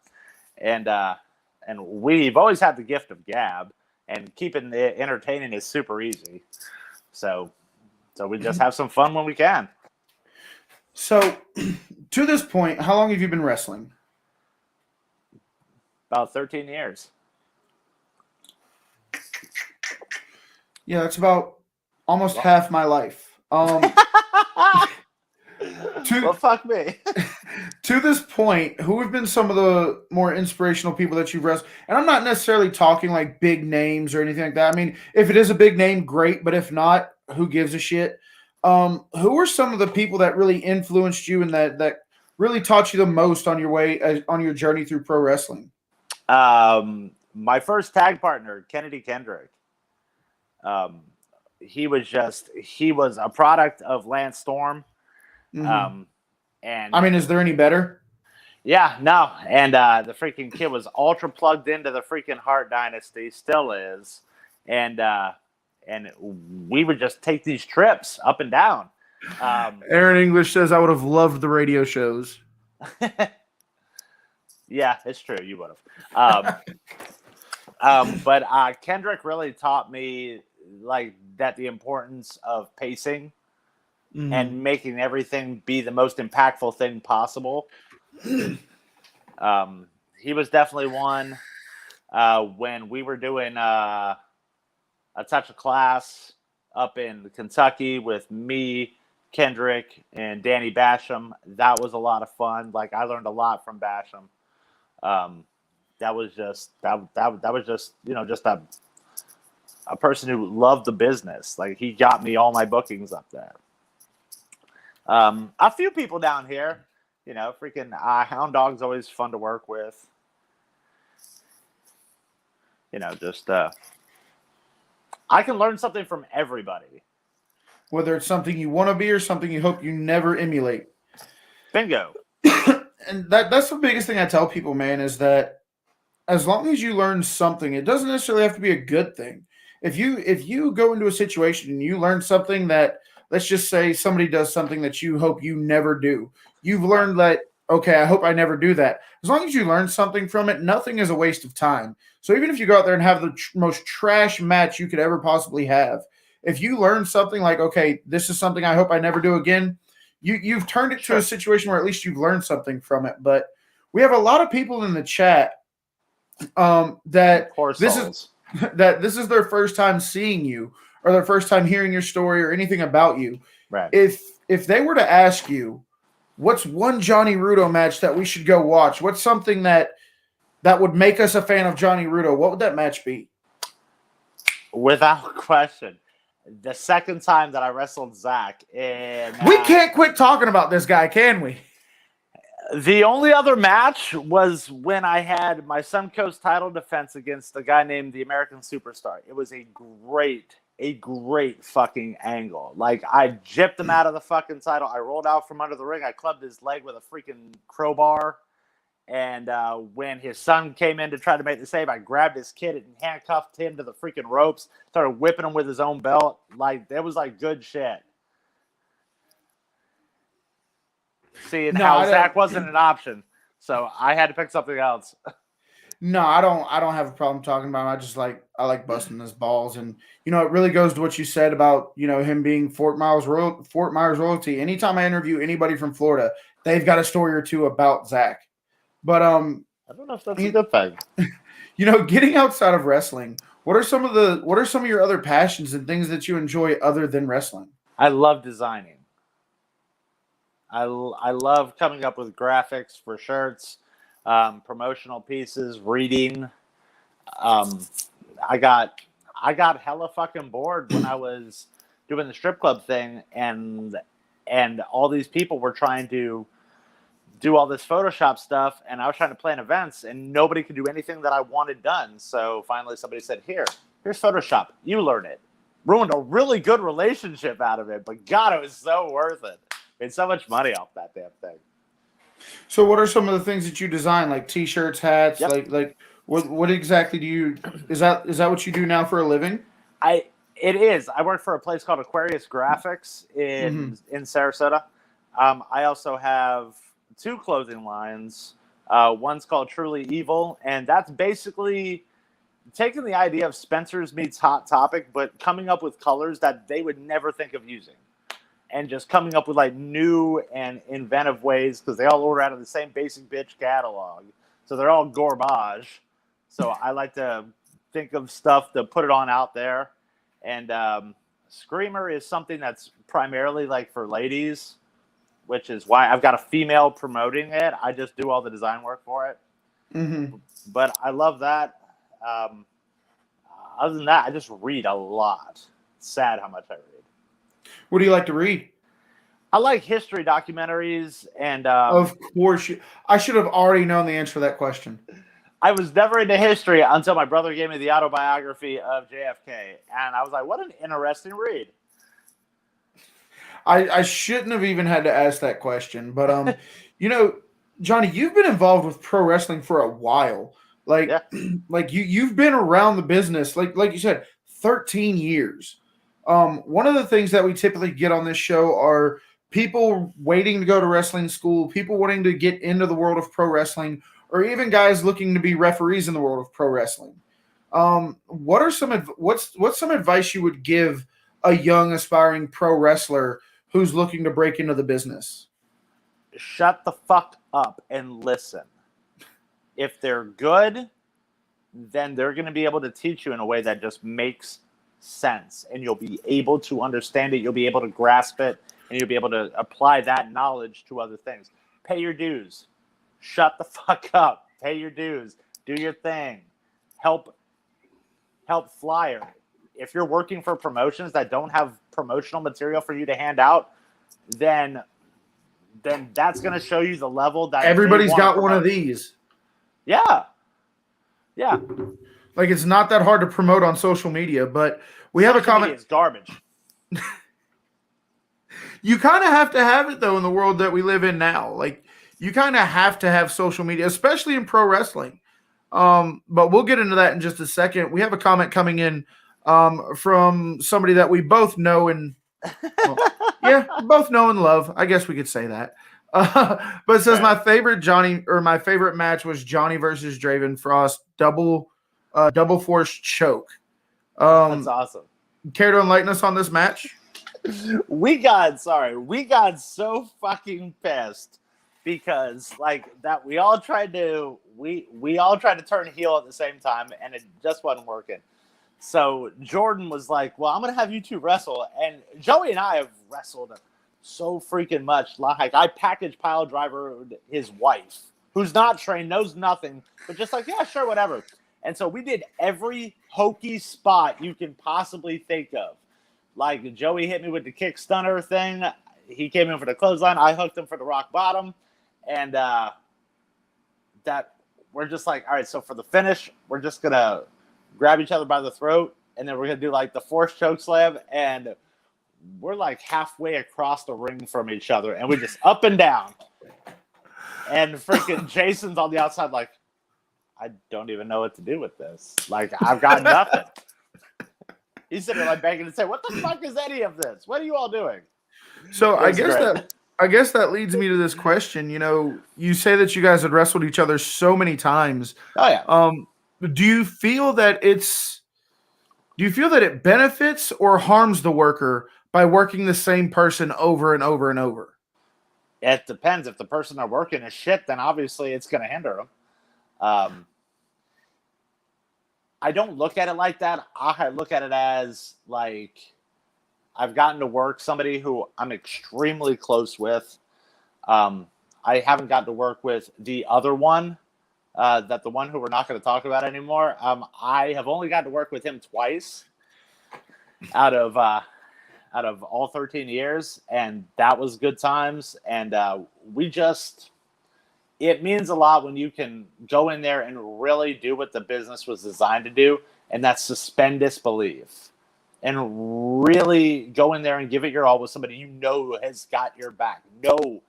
And we've always had the gift of gab, and keeping it entertaining is super easy. So we just have some fun when we can. So, to this point, how long have you been wrestling? About 13 years. Yeah, that's about almost half my life. Well, fuck me. To this point, who have been some of the more inspirational people that you've wrestled? And I'm not necessarily talking like big names or anything like that. I mean, if it is a big name, great. But if not, who gives a shit? Who are some of the people that really influenced you and that really taught you the most on your journey through pro wrestling? My first tag partner, Kennedy Kendrick. He was a product of Lance Storm. Mm-hmm. And I mean, is there any better? Yeah, no. And the freaking kid was ultra plugged into the freaking Hart Dynasty, still is. And we would just take these trips up and down. Aaron English says I would have loved the radio shows. Yeah, it's true. You would have. But Kendrick really taught me like that the importance of pacing and making everything be the most impactful thing possible. He was definitely one when we were doing a touch of class up in Kentucky with me, Kendrick, and Danny Basham. That was a lot of fun. Like, I learned a lot from Basham. That was just just a person who loved the business. Like, he got me all my bookings up there. A few people down here, freaking Hound Dog's always fun to work with. I can learn something from everybody. Whether it's something you want to be or something you hope you never emulate. Bingo. And that's the biggest thing I tell people, man, is that as long as you learn something, it doesn't necessarily have to be a good thing. If you go into a situation and you learn something that, let's just say somebody does something that you hope you never do. You've learned that, okay, I hope I never do that. As long as you learn something from it, nothing is a waste of time. So even if you go out there and have the most trash match you could ever possibly have, if you learn something like, okay, this is something I hope I never do again, you've turned it to a situation where at least you've learned something from it. But we have a lot of people in the chat that this is their first time seeing you or their first time hearing your story or anything about you. Right. If they were to ask you, what's one Johny Ruddo match that we should go watch? What's something that would make us a fan of Johny Ruddo? What would that match be? Without question, the second time that I wrestled Zack, and we can't quit talking about this guy, can we? The only other match was when I had my Suncoast title defense against a guy named the American Superstar. It was a great fucking angle. Like, I gypped him out of the fucking title. I rolled out from under the ring. I clubbed his leg with a freaking crowbar. And when his son came in to try to make the save, I grabbed his kid and handcuffed him to the freaking ropes, started whipping him with his own belt. Like, that was like good shit. Seeing how Zack wasn't an option. So I had to pick something else. No, I don't have a problem talking about him. I like busting his balls. And, it really goes to what you said about, him being Fort Myers royalty. Anytime I interview anybody from Florida, they've got a story or two about Zack. But I don't know if that's a good thing. Getting outside of wrestling, what are some of your other passions and things that you enjoy other than wrestling? I love designing. I love coming up with graphics for shirts, promotional pieces, reading. I got hella fucking bored when I was doing the strip club thing, and all these people were trying to do all this Photoshop stuff, and I was trying to plan events, and nobody could do anything that I wanted done. So finally somebody said, here's Photoshop. You learn it. Ruined a really good relationship out of it, but God, it was so worth it. Made so much money off that damn thing. So what are some of the things that you design, like T-shirts, hats? Yep. Like what exactly do you – is that what you do now for a living? It is. I work for a place called Aquarius Graphics in Sarasota. I also have 2 clothing lines. One's called Truly Evil, and that's basically taking the idea of Spencer's meets Hot Topic, but coming up with colors that they would never think of using, and just coming up with like new and inventive ways, because they all order out of the same basic bitch catalog, so they're all garbage. So I like to think of stuff to put it on out there, and Screamer is something that's primarily like for ladies, which is why I've got a female promoting it. I just do all the design work for it. Mm-hmm. But I love that. Other than that, I just read a lot. It's sad how much I read. What do you like to read? I like history documentaries. And of course. I should have already known the answer to that question. I was never into history until my brother gave me the autobiography of JFK. And I was like, what an interesting read. I shouldn't have even had to ask that question, but Johny, you've been involved with pro wrestling for a while. Like you've been around the business, like you said, 13 years. One of the things that we typically get on this show are people waiting to go to wrestling school, people wanting to get into the world of pro wrestling, or even guys looking to be referees in the world of pro wrestling. What's some advice you would give a young aspiring pro wrestler who's looking to break into the business? Shut the fuck up and listen. If they're good, then they're going to be able to teach you in a way that just makes sense, and you'll be able to understand it. You'll be able to grasp it, and you'll be able to apply that knowledge to other things. Pay your dues. Shut the fuck up. Pay your dues. Do your thing. Help flyer. If you're working for promotions that don't have promotional material for you to hand out, then that's going to show you the level that everybody's got one of these. Yeah. Like, it's not that hard to promote on social media, but we have a comment. It's garbage. You kind of have to have it, though, in the world that we live in now. Like, you kind of have to have social media, especially in pro wrestling. But we'll get into that in just a second. We have a comment coming in from somebody that we both know and both know and love. I guess we could say that. But it says my favorite match was Johny versus Draven Frost double force choke. That's awesome. Care to enlighten us on this match? We got so fucking pissed because we all tried to turn heel at the same time, and it just wasn't working. So Jordan was like, well, I'm gonna have you two wrestle, and Joey and I have wrestled so freaking much. Like, I package pile driver his wife, who's not trained, knows nothing, but just like, yeah, sure, whatever. And so we did every hokey spot you can possibly think of. Like, Joey hit me with the kick stunner thing. He came in for the clothesline. I hooked him for the rock bottom. And that we're just like, all right, so for the finish, we're just going to grab each other by the throat. And then we're going to do like the force choke slam. And we're like halfway across the ring from each other. And we just up and down. And freaking Jason's on the outside like, I don't even know what to do with this. Like, I've got nothing. He's sitting there like begging to say, what the fuck is any of this? What are you all doing? So I guess that leads me to this question. You know, you say that you guys had wrestled each other so many times. Oh yeah. Do you feel that it benefits or harms the worker by working the same person over and over and over? It depends. If the person they're working is shit, then obviously it's going to hinder them. I don't look at it like that. I look at it as like I've gotten to work somebody who I'm extremely close with. I haven't gotten to work with the other one, the one who we're not going to talk about anymore. I have only gotten to work with him twice out of all 13 years, and that was good times. And it means a lot when you can go in there and really do what the business was designed to do, and that's suspend disbelief. And really go in there and give it your all with somebody you know has got your back. No,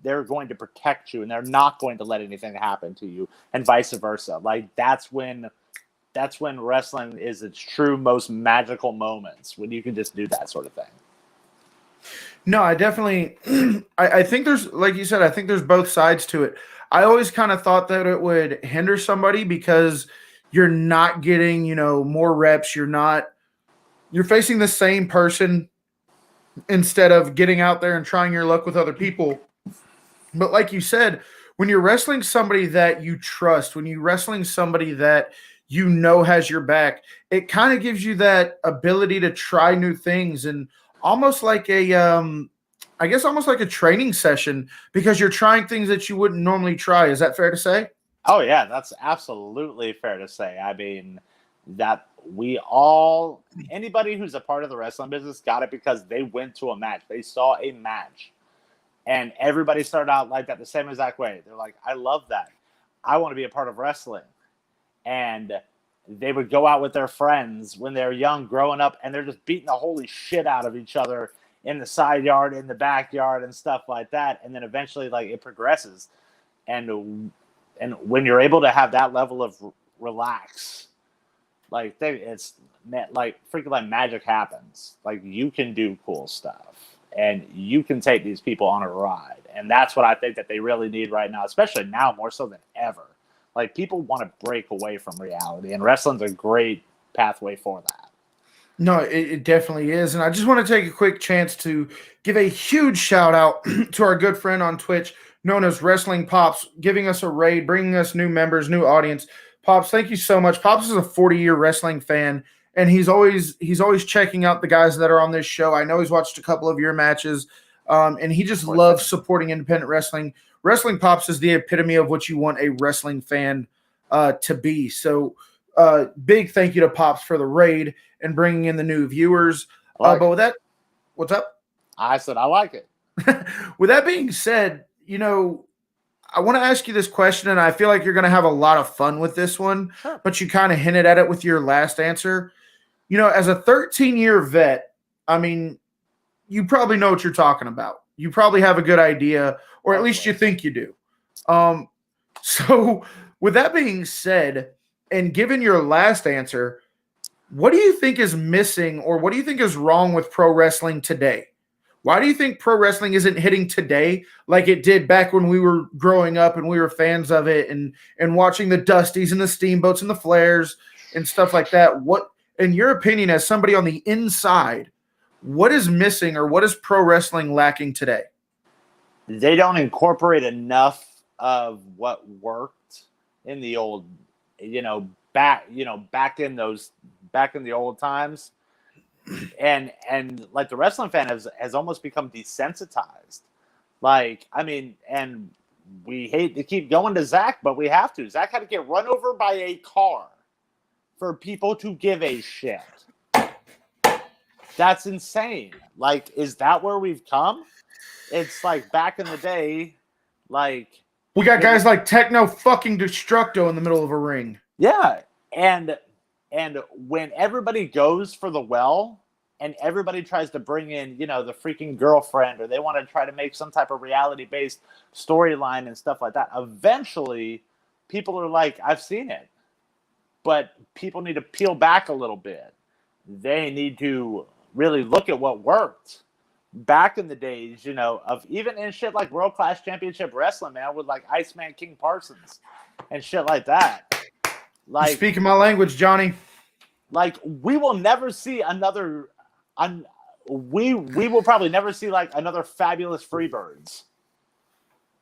they're going to protect you, and they're not going to let anything happen to you, and vice versa. Like, that's when wrestling is its true, most magical moments, when you can just do that sort of thing. No, I definitely I think there's, like you said, I think there's both sides to it. I always kind of thought that it would hinder somebody because you're not getting, more reps. You're facing the same person instead of getting out there and trying your luck with other people. But like you said, when you're wrestling somebody that you trust, when you're wrestling somebody that you know has your back, it kind of gives you that ability to try new things, and almost like almost like a training session, because you're trying things that you wouldn't normally try. Is that fair to say? Oh yeah, that's absolutely fair to say. I mean, that anybody who's a part of the wrestling business got it because they went to a match. They saw a match, and everybody started out like that the same exact way. They're like, I love that. I want to be a part of wrestling. And they would go out with their friends when they're young, growing up, and they're just beating the holy shit out of each other in the side yard, in the backyard, and stuff like that. And then eventually, like, it progresses. And when you're able to have that level of relax, like, it's like freaking like magic happens. Like, you can do cool stuff, and you can take these people on a ride. And that's what I think that they really need right now, especially now more so than ever. Like, people want to break away from reality, and wrestling's a great pathway for that. No, it definitely is. And I just want to take a quick chance to give a huge shout out to our good friend on Twitch known as Wrestling Pops, giving us a raid, bringing us new members, new audience. Pops, thank you so much. Pops is a 40-year wrestling fan, and he's always checking out the guys that are on this show. I know he's watched a couple of your matches, and he just loves supporting independent wrestling. Wrestling Pops is the epitome of what you want a wrestling fan to be. So big thank you to Pops for the raid and bringing in the new viewers. But with that, what's up? I said I like it. With that being said, I want to ask you this question, and I feel like you're going to have a lot of fun with this one, but you kind of hinted at it with your last answer. As a 13-year vet, I mean, you probably know what you're talking about. You probably have a good idea, or at least you think you do. So with that being said, and given your last answer, what do you think is missing, or what do you think is wrong with pro wrestling today? Why do you think pro wrestling isn't hitting today like it did back when we were growing up and we were fans of it and watching the Dusties and the Steamboats and the Flairs and stuff like that? What, in your opinion, as somebody on the inside, what is missing, or what is pro wrestling lacking today? They don't incorporate enough of what worked in the old, back in the old times. And like the wrestling fan has almost become desensitized. Like, I mean, and we hate to keep going to Zack, but we have to. Zack had to get run over by a car for people to give a shit. That's insane. Like, is that where we've come? It's like back in the day, like we got guys like Techno fucking Destructo in the middle of a ring. Yeah, and when everybody goes for the well and everybody tries to bring in, the freaking girlfriend, or they want to try to make some type of reality-based storyline and stuff like that, eventually people are like, I've seen it. But people need to peel back a little bit. They need to really look at what worked back in the days, of even in shit like World Class Championship Wrestling, man, with like Iceman King Parsons and shit like that. Like, you're speaking my language, Johny. Like, we will never see another. We will probably never see like another Fabulous Freebirds.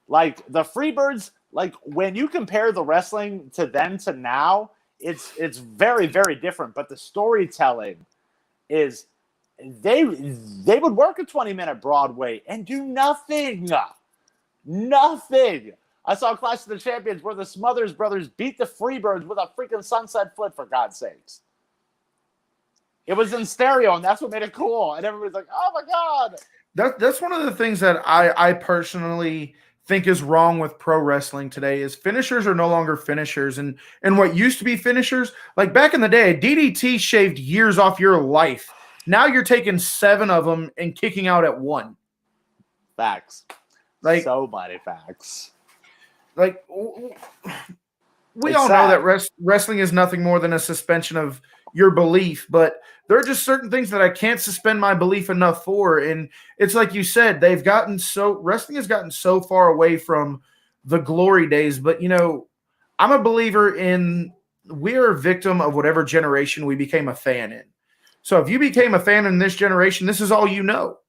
Like the Freebirds, like when you compare the wrestling to then to now, it's very, very different. But the storytelling is they would work a 20-minute Broadway and do nothing. Nothing. I saw Clash of the Champions where the Smothers Brothers beat the Freebirds with a freaking sunset flip, for God's sakes. It was in stereo, and that's what made it cool. And everybody's like, oh, my God. That's one of the things that I personally think is wrong with pro wrestling today is finishers are no longer finishers. And what used to be finishers, like back in the day, DDT shaved years off your life. Now you're taking 7 of them and kicking out at 1. Facts. Like, so many facts. Like, we all know that wrestling is nothing more than a suspension of your belief, but there are just certain things that I can't suspend my belief enough for. And it's like you said, wrestling has gotten so far away from the glory days. But, I'm a believer in we are a victim of whatever generation we became a fan in. So if you became a fan in this generation, this is all you know.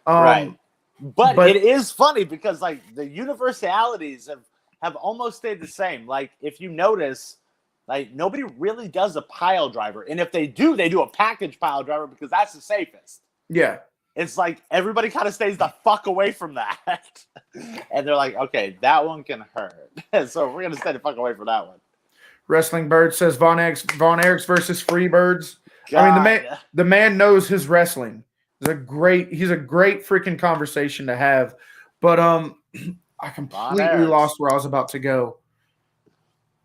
Right. But it is funny because, like, the universalities have almost stayed the same. Like, if you notice, like, nobody really does a pile driver. And if they do a package pile driver because that's the safest. Yeah. It's like everybody kind of stays the fuck away from that. And they're like, okay, that one can hurt. So we're going to stay the fuck away from that one. Wrestling Bird says Von Erichs versus Freebirds. God. I mean, the man knows his wrestling. He's a great freaking conversation to have. But I completely lost where I was about to go.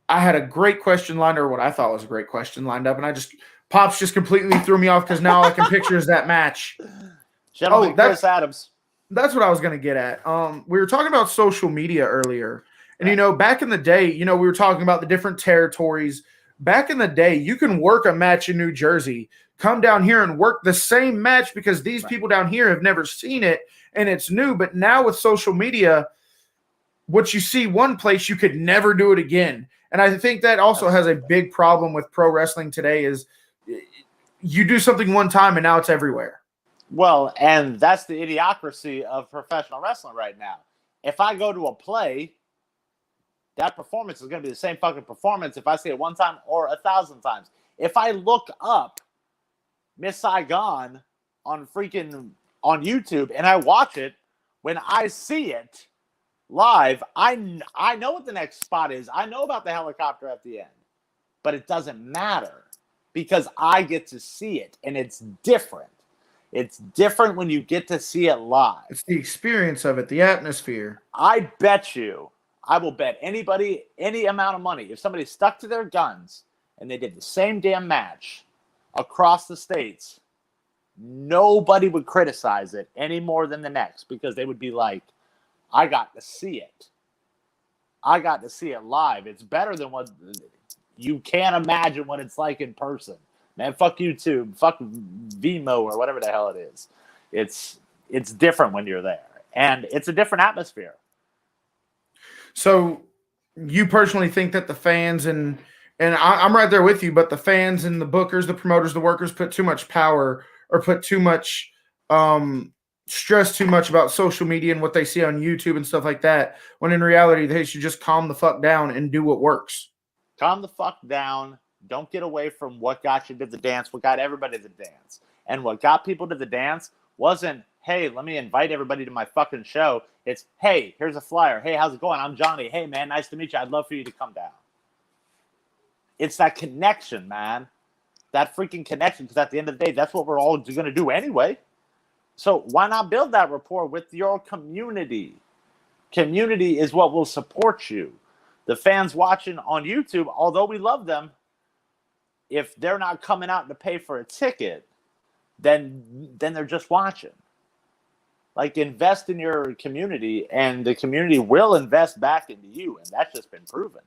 I had a great question lined, or what I thought was a great question lined up, and Pops just completely threw me off because now all I can picture is that match. Gentleman, Chris Adams. That's what I was going to get at. We were talking about social media earlier, and back in the day, we were talking about the different territories. Back in the day, you can work a match in New Jersey, come down here and work the same match because these people down here have never seen it and it's new. But now with social media, what you see one place, you could never do it again. And I think that also has a big problem with pro wrestling today is you do something one time and now it's everywhere. Well, and that's the idiocracy of professional wrestling right now. If I go to a play, that performance is going to be the same fucking performance if I see it one time or 1,000 times. If I look up Miss Saigon on YouTube, and I watch it. When I see it live, I know what the next spot is. I know about the helicopter at the end, but it doesn't matter because I get to see it, and it's different. It's different when you get to see it live. It's the experience of it, the atmosphere. I bet you, I will bet anybody any amount of money, if somebody stuck to their guns and they did the same damn match across the states, nobody would criticize it any more than the next because they would be like, I got to see it. I got to see it live. It's better than what you can't imagine what it's like in person. Man, fuck YouTube, fuck Vimo or whatever the hell it is. It's different when you're there, and it's a different atmosphere. So, you personally think that the fans and I'm right there with you, but the fans and the bookers, the promoters, the workers put too much power or put too much stress too much about social media and what they see on YouTube and stuff like that. When in reality, they should just calm the fuck down and do what works. Calm the fuck down. Don't get away from what got you to the dance, what got everybody to the dance. And what got people to the dance wasn't, hey, let me invite everybody to my fucking show. It's, hey, here's a flyer. Hey, how's it going? I'm Johnny. Hey, man, nice to meet you. I'd love for you to come down. It's that connection, man. That freaking connection, because at the end of the day, that's what we're all going to do anyway. So why not build that rapport with your community? Community is what will support you. The fans watching on YouTube, although we love them, if they're not coming out to pay for a ticket, then they're just watching. Like, invest in your community, and the community will invest back into you, and that's just been proven.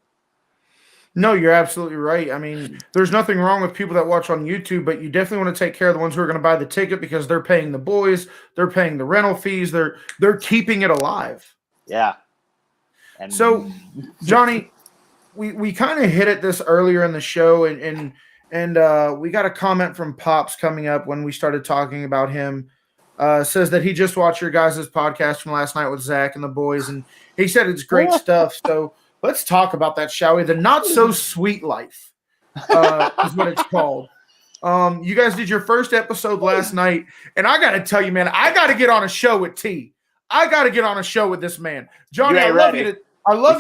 No, you're absolutely right. I mean, there's nothing wrong with people that watch on YouTube, but you definitely want to take care of the ones who are going to buy the ticket because they're paying the boys, they're paying the rental fees, they're keeping it alive. Yeah. And so, Johnny, we kind of hit at this earlier in the show, and we got a comment from Pops coming up when we started talking about him. Says that he just watched your guys' podcast from last night with Zack and the boys, and he said it's great stuff. So let's talk about that, shall we? The Not So Sweet Life is what it's called. You guys did your first episode last night, and I got to tell you, man, I got to get on a show with T. I got to get on a show with this man. Johnny, I love you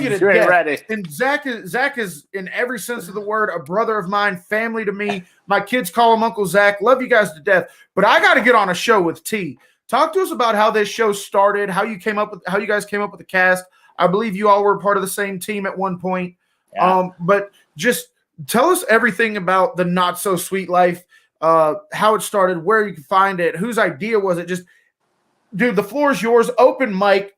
to death. Ready. And Zack is, in every sense of the word, a brother of mine, family to me. My kids call him Uncle Zack. Love you guys to death. But I got to get on a show with T. Talk to us about how this show started, how you guys came up with the cast. I believe you all were part of the same team at one point. Yeah. But just tell us everything about the Not So Sweet Life, how it started, where you can find it, whose idea was it. Just, dude, the floor is yours. Open mic,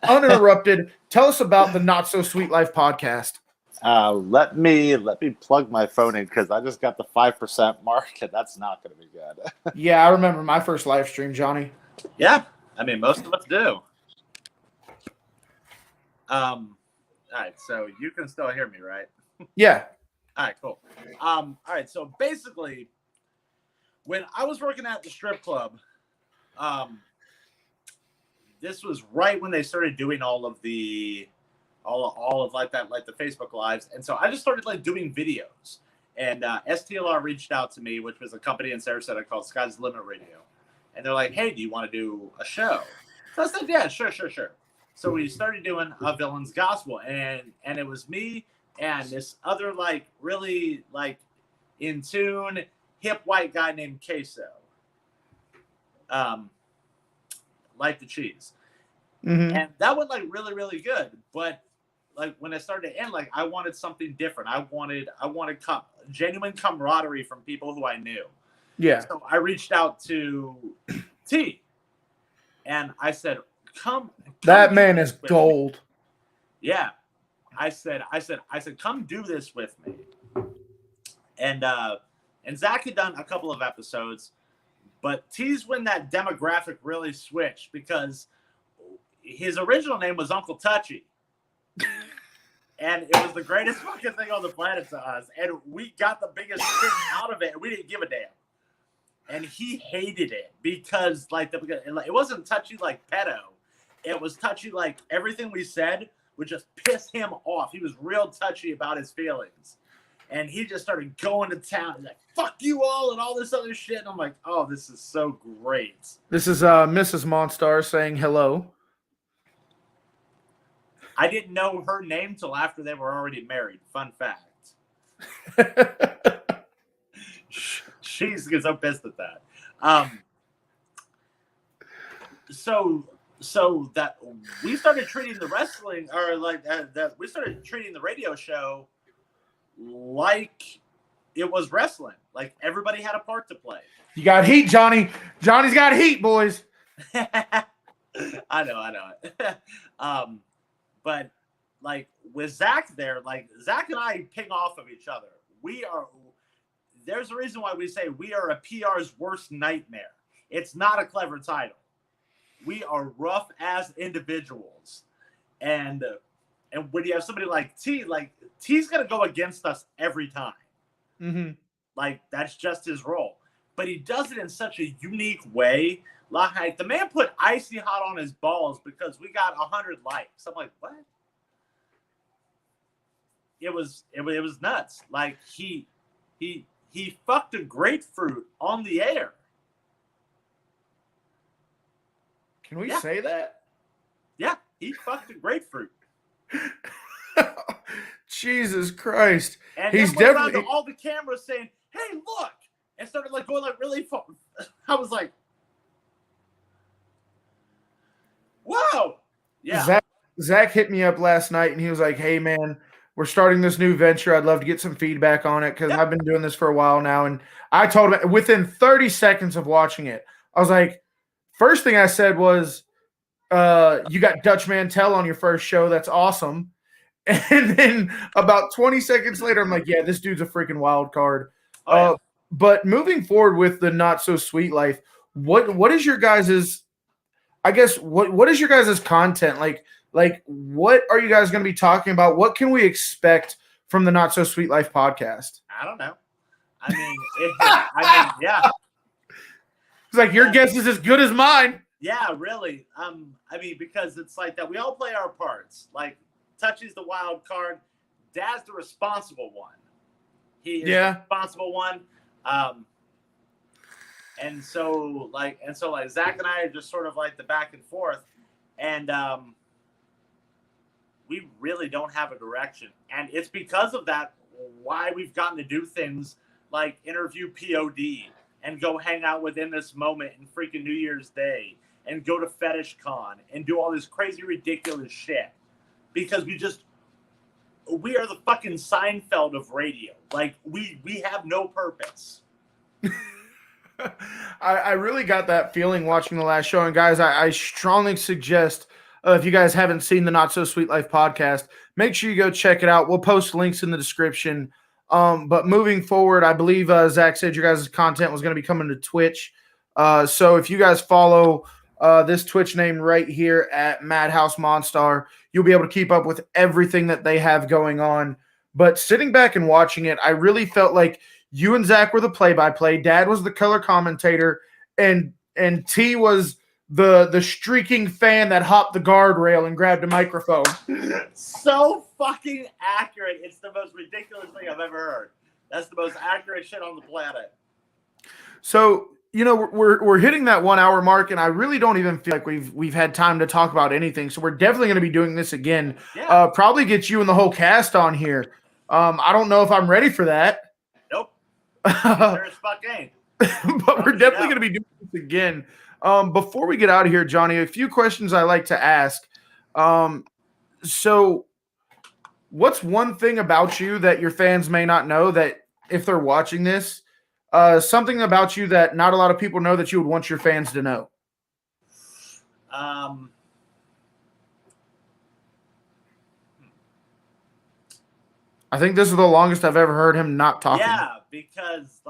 uninterrupted. Tell us about the Not So Sweet Life podcast. Let me plug my phone in because I just got the 5% mark, and that's not going to be good. Yeah, I remember my first live stream, Johnny. Yeah, I mean, most of us do. All right, so you can still hear me, right? Yeah. All right, cool. All right, so basically, when I was working at the strip club, this was right when they started doing all of like that, like the Facebook lives, and so I just started like doing videos. And STLR reached out to me, which was a company in Sarasota called Sky's the Limit Radio, and they're like, "Hey, do you want to do a show?" So I said, "Yeah, sure." So we started doing a Villain's Gospel, and it was me and this other like really like in tune hip white guy named Queso, like the cheese, and that went like really really good. But like when it started to end, like I wanted something different. I wanted genuine camaraderie from people who I knew. Yeah. So I reached out to T, and I said, "Come that man is gold." Me. Yeah, I said, "Come do this with me." And Zack had done a couple of episodes, but T's when that demographic really switched because his original name was Uncle Touchy. And it was the greatest fucking thing on the planet to us. And we got the biggest thing out of it, and we didn't give a damn. And he hated it because, like, it wasn't touchy like pedo. It was touchy like everything we said would just piss him off. He was real touchy about his feelings. and he just started going to town. He's like, fuck you all and all this other shit. And I'm like, oh, this is so great. This is Mrs. Monstar saying hello. I didn't know her name till after they were already married. Fun fact. She's so pissed at that. So that we started treating the wrestling, or like that we started treating the radio show like it was wrestling. Like everybody had a part to play. You got heat, Johnny. Johnny's got heat, boys. I know. But like with Zack there, like Zack and I ping off of each other. There's a reason why we say we are a PR's worst nightmare. It's not a clever title. We are rough ass individuals. And when you have somebody like T's gonna go against us every time. Mm-hmm. Like that's just his role. But he does it in such a unique way. Like the man put icy hot on his balls because we got 100 likes. I'm like, what? It was nuts. Like he fucked a grapefruit on the air. Can we say that? Yeah, he fucked a grapefruit. Jesus Christ! And he's then went around definitely to all the cameras saying, "Hey, look!" and started like going like really far. I was like, "Whoa!" Yeah. Zack hit me up last night, and he was like, "Hey, man, we're starting this new venture. I'd love to get some feedback on it because I've been doing this for a while now." And I told him within 30 seconds of watching it, I was like, first thing I said was, you got Dutch Mantel on your first show. That's awesome. And then about 20 seconds later, I'm like, yeah, this dude's a freaking wild card. But moving forward with the Not So Sweet Life, what is your guys's, I guess, what is your guys' content? Like what are you guys going to be talking about? What can we expect from the Not So Sweet Life podcast? I don't know. I mean, yeah. It's like your guess is as good as mine. Yeah, really. I mean, because it's like that. We all play our parts. Like Touchy's the wild card. Dad's the responsible one. He is the responsible one. And so Zack and I are just sort of like the back and forth, and we really don't have a direction. And it's because of that why we've gotten to do things like interview POD and go hang out within this moment and freaking New Year's Day and go to Fetish Con and do all this crazy, ridiculous shit. Because we are the fucking Seinfeld of radio. Like, we have no purpose. I really got that feeling watching the last show. And guys, I strongly suggest, if you guys haven't seen the Not So Sweet Life podcast, make sure you go check it out. We'll post links in the description. But moving forward, I believe Zack said your guys' content was going to be coming to Twitch. So if you guys follow this Twitch name right here at Madhouse Monstar, you'll be able to keep up with everything that they have going on. But sitting back and watching it, I really felt like you and Zack were the play-by-play. Dad was the color commentator, and T was the streaking fan that hopped the guardrail and grabbed a microphone. So fucking accurate. It's the most ridiculous thing I've ever heard. That's the most accurate shit on the planet. So, you know, we're hitting that 1 hour mark, and I really don't even feel like we've had time to talk about anything. So we're definitely going to be doing this again. Yeah. Probably get you and the whole cast on here. I don't know if I'm ready for that. Nope. Sure as fuck ain't. But we're definitely going to be doing this again. Before we get out of here, Johnny, a few questions I like to ask. So what's one thing about you that your fans may not know, that if they're watching this, something about you that not a lot of people know that you would want your fans to know? I think this is the longest I've ever heard him not talking. Yeah, because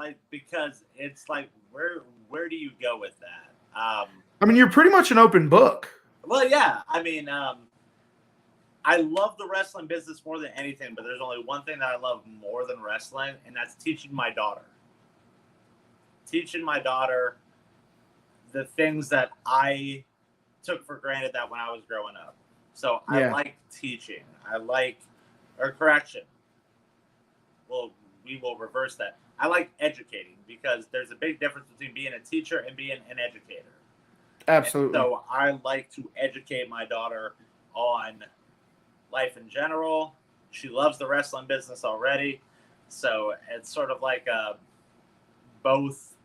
it's like, where do you go with that? I mean, you're pretty much an open book. Well, yeah. I mean, I love the wrestling business more than anything, but there's only one thing that I love more than wrestling, and that's teaching my daughter. Teaching my daughter the things that I took for granted that when I was growing up. So I like teaching. Or correction. Well, we will reverse that. I like educating because there's a big difference between being a teacher and being an educator. Absolutely. And so I like to educate my daughter on life in general. She loves the wrestling business already. So it's sort of like a both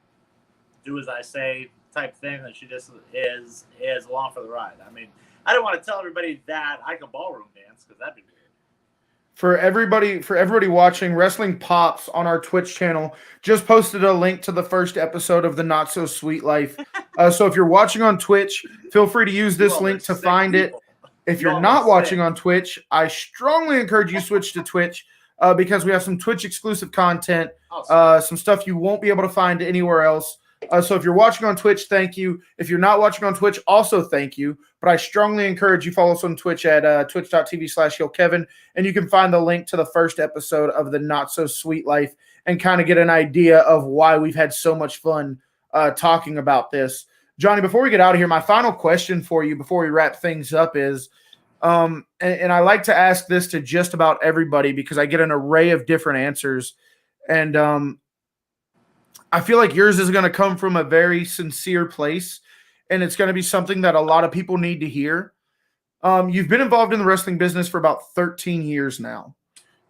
do as I say type thing that she just is along for the ride. I mean, I don't want to tell everybody that I can ballroom dance because that'd be weird. For everybody watching, Wrestling Pops on our Twitch channel just posted a link to the first episode of the Not So Sweet Life. So if you're watching on Twitch, feel free to use this link to find it. If you're not watching on Twitch, I strongly encourage you switch to Twitch because we have some Twitch exclusive content, some stuff you won't be able to find anywhere else. So if you're watching on Twitch, thank you. If you're not watching on Twitch, also thank you. But I strongly encourage you follow us on Twitch at twitch.tv/HeelKevin, and you can find the link to the first episode of the Not So Sweet Life and kind of get an idea of why we've had so much fun talking about this. Johnny, before we get out of here, my final question for you before we wrap things up is, and I like to ask this to just about everybody because I get an array of different answers, and I feel like yours is going to come from a very sincere place, and it's going to be something that a lot of people need to hear. You've been involved in the wrestling business for about 13 years now.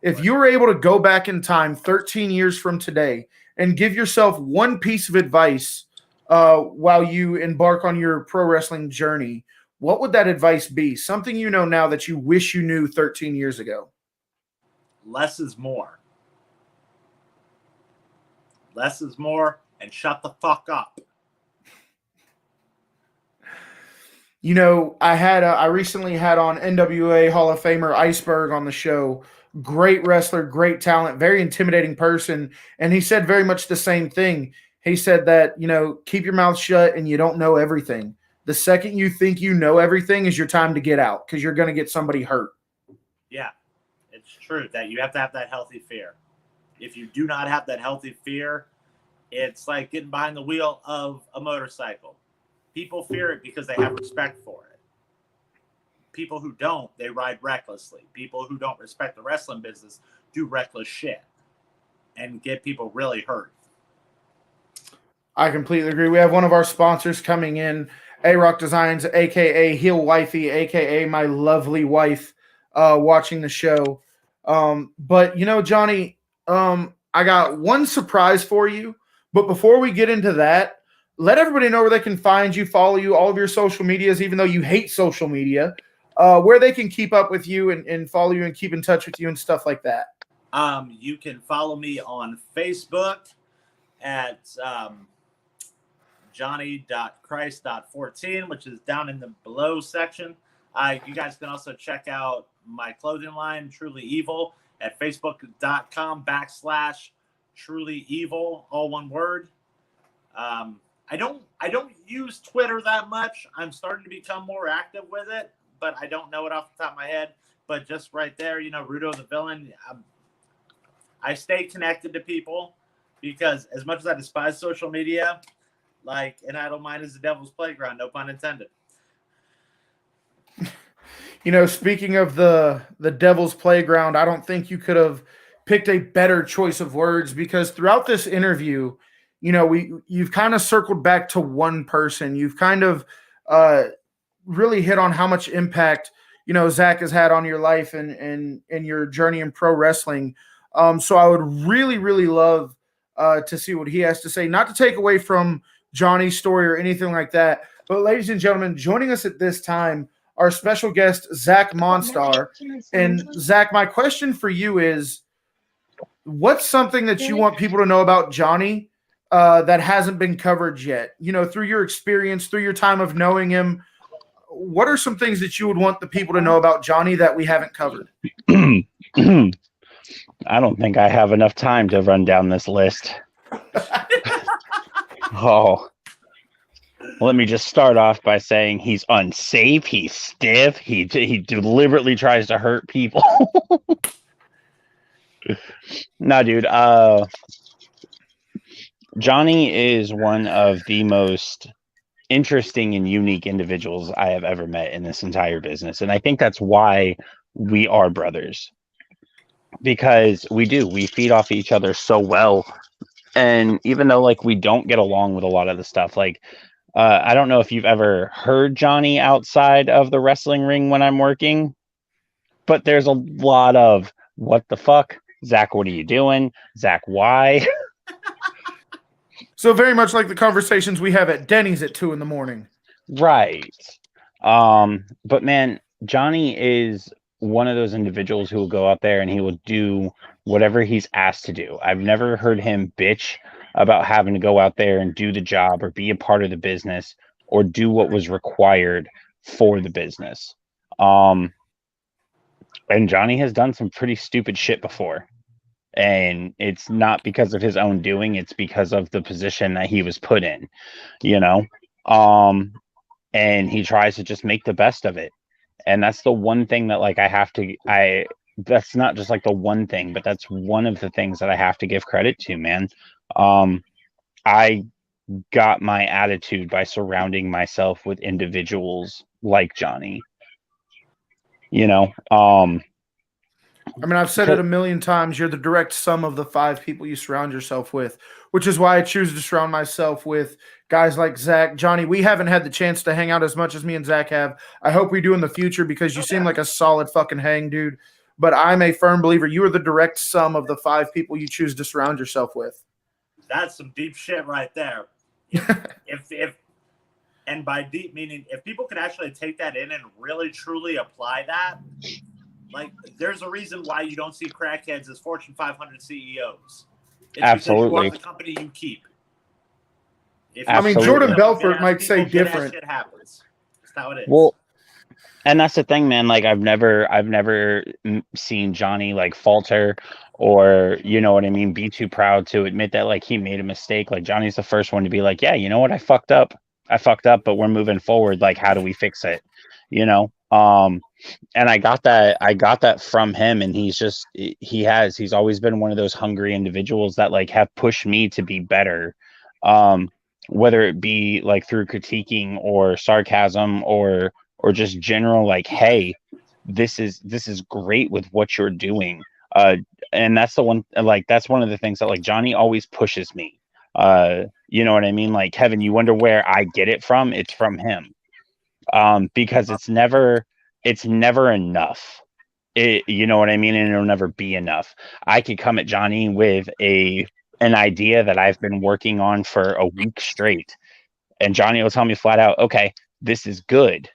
If you were able to go back in time 13 years from today and give yourself one piece of advice while you embark on your pro wrestling journey, what would that advice be? Something you know now that you wish you knew 13 years ago. Less is more. Less is more, and shut the fuck up. You know, I recently had on NWA Hall of Famer Iceberg on the show. Great wrestler, great talent, very intimidating person. And he said very much the same thing. He said that, you know, keep your mouth shut and you don't know everything. The second you think you know everything is your time to get out because you're going to get somebody hurt. Yeah, it's true that you have to have that healthy fear. If you do not have that healthy fear, it's like getting behind the wheel of a motorcycle. People fear it because they have respect for it. People who don't, they ride recklessly. People who don't respect the wrestling business do reckless shit and get people really hurt. I completely agree. We have one of our sponsors coming in, A-Rock Designs, a.k.a. Heel Wifey, a.k.a. my lovely wife, watching the show. But, you know, Johnny, I got one surprise for you. But before we get into that, let everybody know where they can find you, follow you, all of your social medias, even though you hate social media, where they can keep up with you and follow you and keep in touch with you and stuff like that. You can follow me on Facebook at Johnny.Christ.14, which is down in the below section. You guys can also check out my clothing line, Truly Evil, at Facebook.com/Truly Evil, all one word. I don't use Twitter that much. I'm starting to become more active with it, but I don't know it off the top of my head. But just right there, you know, Ruddo the villain. I stay connected to people because as much as I despise social media, like an idle mind is the devil's playground, no pun intended. You know, speaking of the devil's playground, I don't think you could have picked a better choice of words because throughout this interview, you know, you've kind of circled back to one person. You've kind of really hit on how much impact, you know, Zack has had on your life and your journey in pro wrestling. So I would really, really love to see what he has to say, not to take away from Johnny's story or anything like that. But ladies and gentlemen, joining us at this time, our special guest, Zack Monstar. And Zack, my question for you is, what's something that you want people to know about Johnny that hasn't been covered yet? You know, through your experience, through your time of knowing him, what are some things that you would want the people to know about Johnny that we haven't covered? I don't think I have enough time to run down this list. Oh, let me just start off by saying he's unsafe. He's stiff. He deliberately tries to hurt people. No, dude. Johnny is one of the most interesting and unique individuals I have ever met in this entire business. And I think that's why we are brothers. because we feed off each other so well. And even though like we don't get along with a lot of the stuff, like I don't know if you've ever heard Johnny outside of the wrestling ring when I'm working, but there's a lot of what the fuck, Zach, what are you doing? Zach, why? So very much like the conversations we have at Denny's at 2 a.m. Right. But man, Johnny is one of those individuals who will go out there and he will do whatever he's asked to do. I've never heard him bitch about having to go out there and do the job or be a part of the business or do what was required for the business. And Johnny has done some pretty stupid shit before. And it's not because of his own doing, it's because of the position that he was put in, you know? And he tries to just make the best of it. And that's the one thing that like that's not just like the one thing, but that's one of the things that I have to give credit to, man. I got my attitude by surrounding myself with individuals like Johnny, you know? I mean, I've said it a million times. You're the direct sum of the 5 people you surround yourself with, which is why I choose to surround myself with guys like Zack. Johnny, we haven't had the chance to hang out as much as me and Zack have. I hope we do in the future because you seem like a solid fucking hang dude. But I'm a firm believer you are the direct sum of the 5 people you choose to surround yourself with. That's some deep shit right there. If and by deep meaning, if people could actually take that in and really truly apply that, like, there's a reason why you don't see crackheads as Fortune 500 CEOs. It's Absolutely. because you are the company you keep. I mean, Jordan Belfort might say different. Shit happens. That's how it is. Well, and that's the thing, man. Like I've never seen Johnny like falter or, you know what I mean, be too proud to admit that like he made a mistake. Like Johnny's the first one to be like, yeah, you know what, I fucked up, but we're moving forward. Like, how do we fix it? You know? And I got that from him, and he's always been one of those hungry individuals that like have pushed me to be better. Whether it be like through critiquing or sarcasm or just general like, hey, this is great with what you're doing. And that's the one, like, that's one of the things that like Johnny always pushes me. You know what I mean? Like, Kevin, you wonder where I get it from? It's from him. Because it's never enough. You know what I mean? And it'll never be enough. I could come at Johnny with an idea that I've been working on for a week straight, and Johnny will tell me flat out, okay, this is good,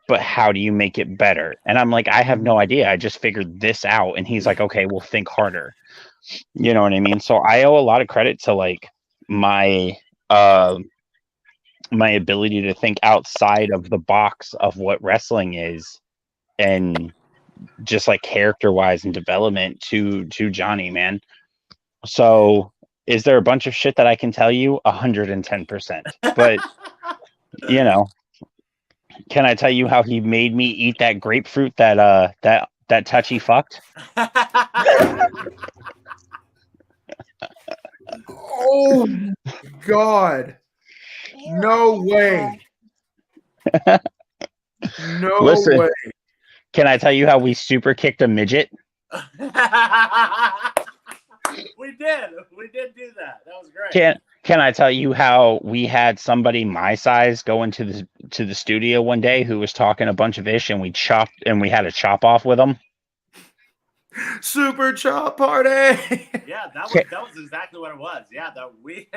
but how do you make it better? And I'm like, I have no idea. I just figured this out. And he's like, okay, well, think harder. You know what I mean? So I owe a lot of credit to like my ability to think outside of the box of what wrestling is, and just like character wise and development to Johnny, man. So is there a bunch of shit that I can tell you? 110%. But you know, can I tell you how he made me eat that grapefruit that Touchy fucked? Oh God. No way. No Listen, way. Can I tell you how we super kicked a midget? We did do that. That was great. Can I tell you how we had somebody my size go into the studio one day who was talking a bunch of ish, and we had a chop off with them? Super chop party. Yeah, that was exactly what it was. Yeah, that we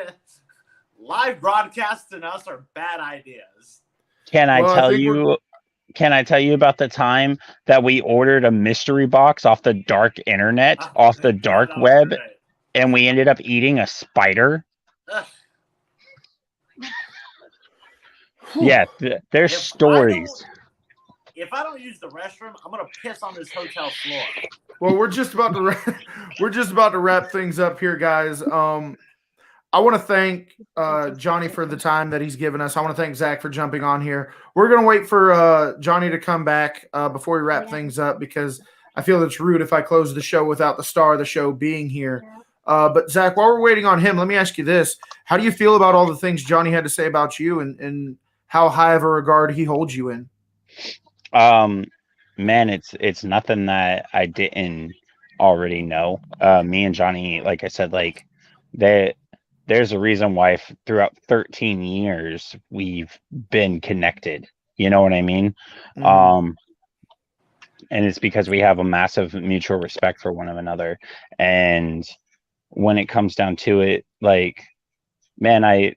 live broadcasts and us are bad ideas. Can I tell you about the time that we ordered a mystery box off the dark internet, off the dark web, and we ended up eating a spider? Yeah, there's stories. If I don't use the restroom, I'm gonna piss on this hotel floor. Well, we're just about to wrap things up here, guys. I want to thank Johnny for the time that he's given us. I want to thank Zack for jumping on here. We're going to wait for Johnny to come back before we wrap things up, because I feel it's rude if I close the show without the star of the show being here. But Zack, while we're waiting on him, let me ask you this. How do you feel about all the things Johnny had to say about you, and how high of a regard he holds you in? Man, it's nothing that I didn't already know. Me and Johnny, like I said, like there's a reason why throughout 13 years we've been connected. You know what I mean? Mhm. And it's because we have a massive mutual respect for one another. And when it comes down to it, like, man,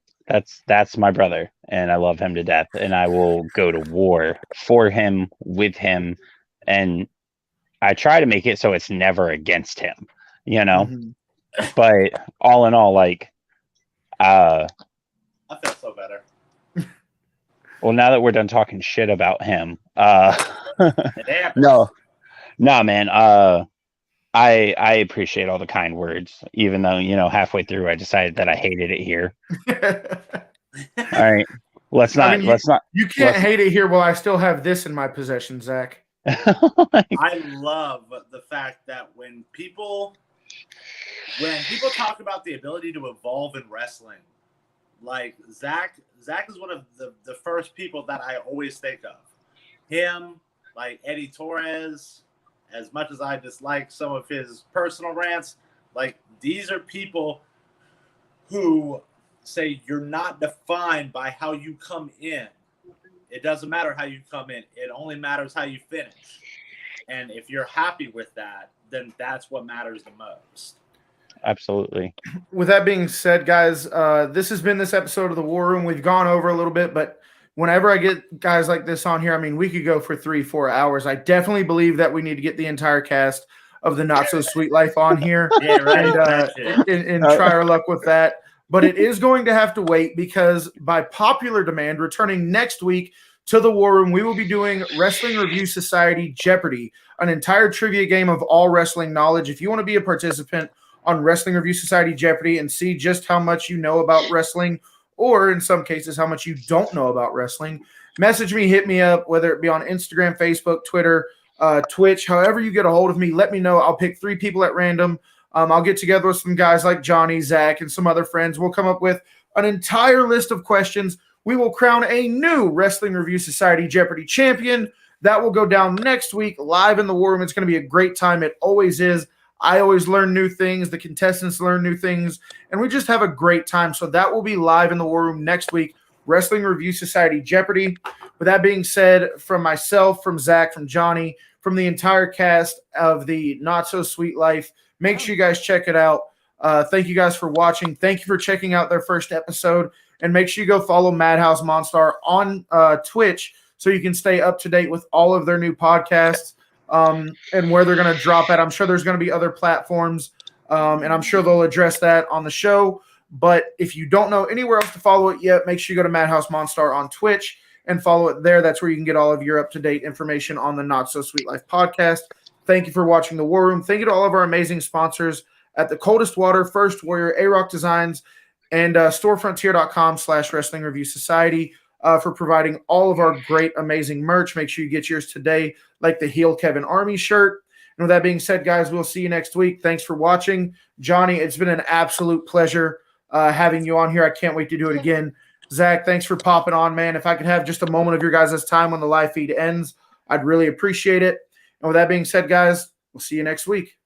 that's my brother, and I love him to death, and I will go to war for him, with him, and I try to make it so it's never against him, you know. Mhm. But all in all, like, I feel so better. well, now that we're done talking shit about him, It happens. no, man, I appreciate all the kind words, even though, you know, halfway through I decided that I hated it here. All right, let's I not mean, let's not you can't hate it here while I still have this in my possession, Zach. I love the fact that when people talk about the ability to evolve in wrestling, like Zack is one of the first people that I always think of. Him, like Eddie Torres, as much as I dislike some of his personal rants, like these are people who say you're not defined by how you come in. It doesn't matter how you come in. It only matters how you finish. And if you're happy with that, then that's what matters the most. Absolutely. With that being said, guys, this has been this episode of the War Room. We've gone over a little bit, but whenever I get guys like this on here, I mean, we could go for 3-4 hours. I definitely believe that we need to get the entire cast of the Not So Sweet Life on here Yeah, right. and try our luck with that. But it is going to have to wait because by popular demand, returning next week to the War Room, we will be doing Wrestling Review Society Jeopardy, an entire trivia game of all wrestling knowledge. If you want to be a participant on Wrestling Review Society Jeopardy and see just how much you know about wrestling, or in some cases, how much you don't know about wrestling, message me, hit me up, whether it be on Instagram, Facebook, Twitter, Twitch, however you get a hold of me, let me know. I'll pick 3 people at random. I'll get together with some guys like Johnny, Zack, and some other friends. We'll come up with an entire list of questions. We will crown a new Wrestling Review Society Jeopardy champion. That will go down next week live in the War Room. It's going to be a great time. It always is. I always learn new things. The contestants learn new things. And we just have a great time. So that will be live in the War Room next week. Wrestling Review Society Jeopardy. With that being said, from myself, from Zack, from Johnny, from the entire cast of the Not So Sweet Life, make sure you guys check it out. Thank you guys for watching. Thank you for checking out their first episode. And make sure you go follow Madhouse Monstar on Twitch so you can stay up to date with all of their new podcasts and where they're going to drop at. I'm sure there's going to be other platforms, and I'm sure they'll address that on the show. But if you don't know anywhere else to follow it yet, make sure you go to Madhouse Monstar on Twitch and follow it there. That's where you can get all of your up-to-date information on the Not So Sweet Life podcast. Thank you for watching the War Room. Thank you to all of our amazing sponsors at The Coldest Water, First Warrior, A-Rock Designs, and storefrontier.com/Wrestling Review Society for providing all of our great, amazing merch. Make sure you get yours today, like the Heel Kevin Army shirt. And with that being said, guys, we'll see you next week. Thanks for watching. Johnny, it's been an absolute pleasure having you on here. I can't wait to do it again. Zack, thanks for popping on, man. If I could have just a moment of your guys' time when the live feed ends, I'd really appreciate it. And with that being said, guys, we'll see you next week.